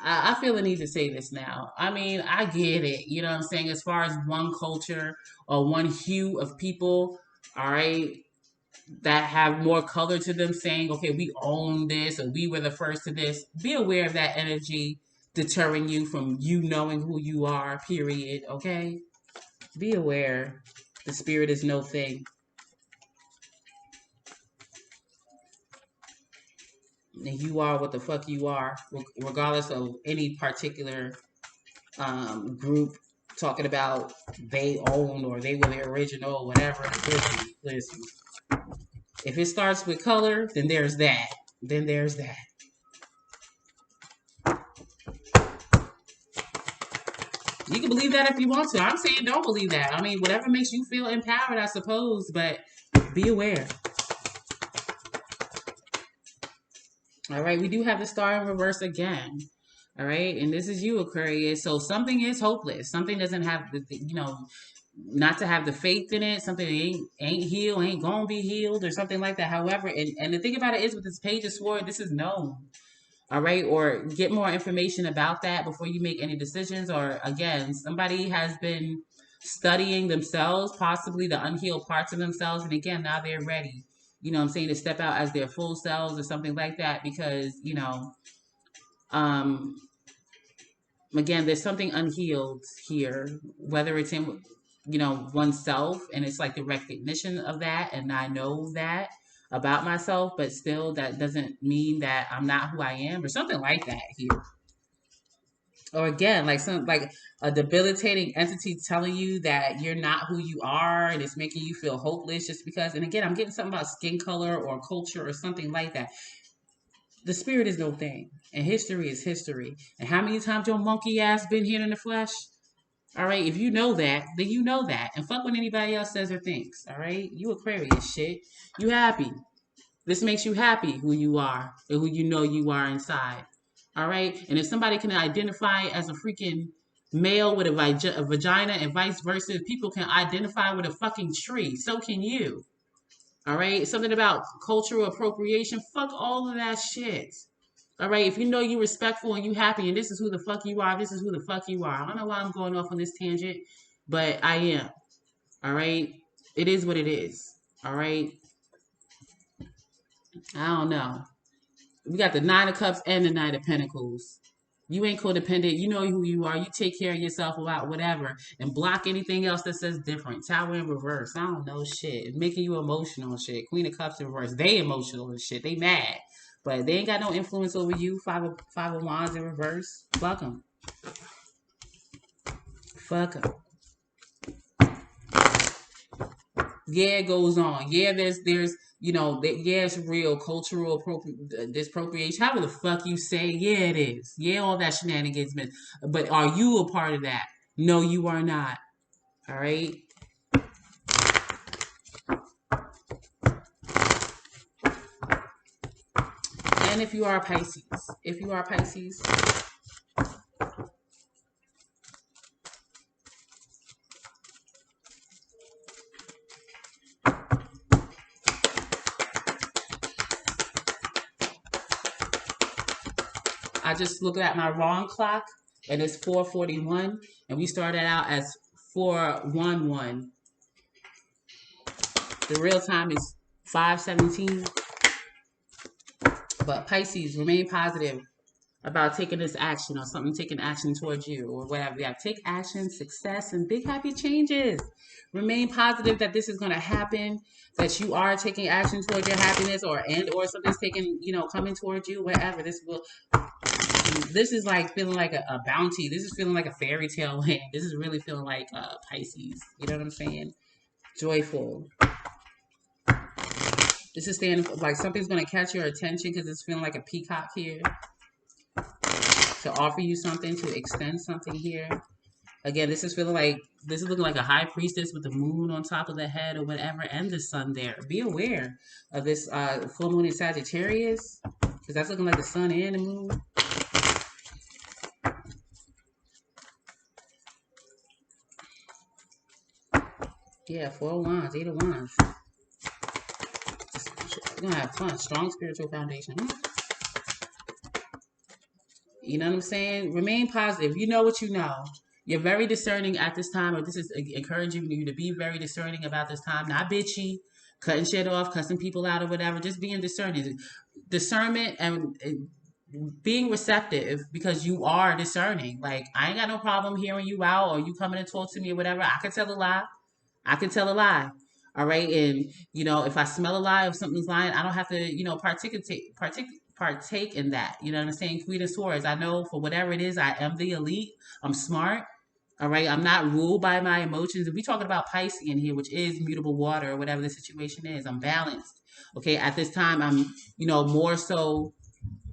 I feel the need to say this now. I mean, I get it. You know what I'm saying? As far as one culture or one hue of people, all right, that have more color to them saying, okay, we own this or we were the first to this. Be aware of that energy deterring you from you knowing who you are, period. Okay? Be aware. The spirit is no thing. And you are what the fuck you are, regardless of any particular group talking about they own or they were the original or whatever. Listen. If it starts with color, then there's that. Then there's that. You can believe that if you want to. I'm saying don't believe that. I mean, whatever makes you feel empowered, I suppose, but be aware. All right, we do have the Star in reverse again. All right, and this is you, Aquarius. So something is hopeless. Something doesn't have the, not to have the faith in it. Something ain't healed, ain't gonna be healed, or something like that. However, and the thing about it is, with this Page of Swords, this is known. All right, or get more information about that before you make any decisions. Or again, somebody has been studying themselves, possibly the unhealed parts of themselves, and again, now they're ready. You know what I'm saying, to step out as their full selves or something like that because, again, there's something unhealed here, whether it's in, oneself, and it's like the recognition of that, and I know that about myself, but still that doesn't mean that I'm not who I am or something like that here. Or again, like a debilitating entity telling you that you're not who you are and it's making you feel hopeless just because, and again, I'm getting something about skin color or culture or something like that. The spirit is no thing, and history is history. And how many times your monkey ass been here in the flesh? All right, if you know that, then you know that. And fuck what anybody else says or thinks. All right, you Aquarius shit. You happy. This makes you happy who you are and who you know you are inside. All right, and if somebody can identify as a freaking male with a vagina and vice versa, if people can identify with a fucking tree, so can you. All right, something about cultural appropriation. Fuck all of that shit. All right, if you know you respectful and you happy and this is who the fuck you are, this is who the fuck you are. I don't know why I'm going off on this tangent, but I am. All right, it is what it is. All right, I don't know. We got the Nine of Cups and the Knight of Pentacles. You ain't codependent. You know who you are. You take care of yourself about whatever and block anything else that says different. Tower in reverse. I don't know shit. It's making you emotional and shit. Queen of Cups in reverse. They emotional and shit. They mad. But they ain't got no influence over you. Five of Wands in reverse. Fuck them. Fuck them. Yeah, it goes on. Yeah, there's yeah, it's real cultural disappropriation. However the fuck you say, yeah, it is. Yeah, all that shenanigans, but are you a part of that? No, you are not. All right. And if you are Pisces, I just looked at my wrong clock and it's 4:41, and we started out as 4:11. The real time is 5:17. But Pisces, remain positive about taking this action or something taking action towards you or whatever. We have take action, success, and big happy changes. Remain positive that this is going to happen, that you are taking action towards your happiness or something's taking, coming towards you, whatever. This is like feeling like a bounty. This is feeling like a fairy tale land. This is really feeling like Pisces. You know what I'm saying? Joyful. This is standing for, like something's going to catch your attention because it's feeling like a peacock here. To offer you something, to extend something here. Again, this is looking like a high priestess with the moon on top of the head or whatever, and the sun there. Be aware of this full moon in Sagittarius, because that's looking like the sun and the moon. Yeah, 4 of Wands, 8 of Wands. You're gonna have fun. Strong spiritual foundation. You know what I'm saying? Remain positive. You know what you know. You're very discerning at this time, or this is encouraging you to be very discerning about this time. Not bitchy, cutting shit off, cussing people out or whatever. Just being discerning. Discernment and being receptive because you are discerning. Like, I ain't got no problem hearing you out or you coming and talk to me or whatever. I can tell a lie. I can tell a lie. All right. And, if I smell a lie, if something's lying, I don't have to, partake in that. You know what I'm saying? Queen of Swords. I know for whatever it is, I am the elite. I'm smart. All right. I'm not ruled by my emotions. If we talking about Pisces in here, which is mutable water or whatever the situation is, I'm balanced. Okay. At this time, I'm, more so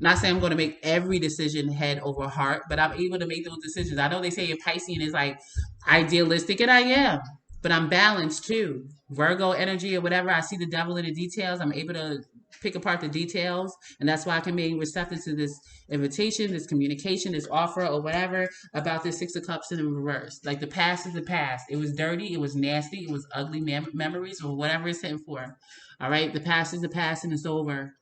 not saying I'm going to make every decision head over heart, but I'm able to make those decisions. I know they say Piscean is like idealistic, and I am, but I'm balanced too. Virgo energy or whatever, I see the devil in the details. I'm able to pick apart the details, and that's why I can be receptive to this invitation, this communication, this offer, or whatever about this Six of Cups in reverse. Like, the past is the past. It was dirty, it was nasty, it was ugly memories, or whatever it's sitting for. All right, the past is the past, and it's over.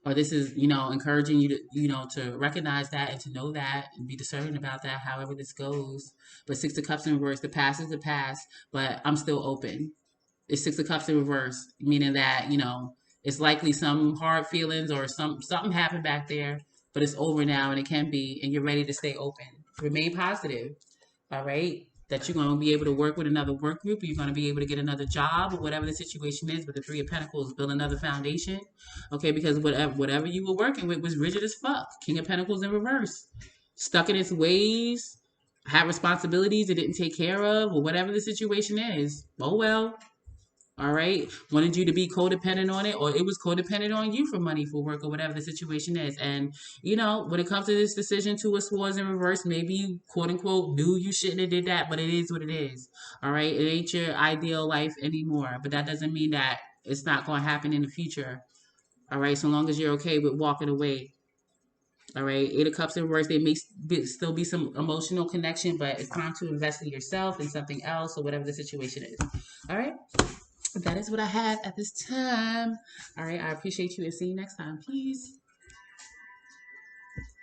Or this is, encouraging you to, to recognize that and to know that and be discerning about that, however this goes. But Six of Cups in reverse, the past is the past, but I'm still open. It's Six of Cups in reverse, meaning that, it's likely some hard feelings or something happened back there, but it's over now and it can be, and you're ready to stay open. Remain positive. All right, that you're going to be able to work with another work group, or you're going to be able to get another job, or whatever the situation is. But the Three of Pentacles, build another foundation, okay? Because whatever you were working with was rigid as fuck. King of Pentacles in reverse, stuck in its ways, had responsibilities it didn't take care of, or whatever the situation is. Oh well. All right. Wanted you to be codependent on it, or it was codependent on you for money, for work, or whatever the situation is. And, when it comes to this decision, two of swords in reverse, maybe you, quote unquote, knew you shouldn't have did that, but it is what it is. All right. It ain't your ideal life anymore. But that doesn't mean that it's not going to happen in the future. All right. So long as you're okay with walking away. All right. Eight of Cups in reverse, there may still be some emotional connection, but it's time to invest in yourself and something else, or whatever the situation is. All right. That is what I have at this time. All right. I appreciate you and see you next time. Peace.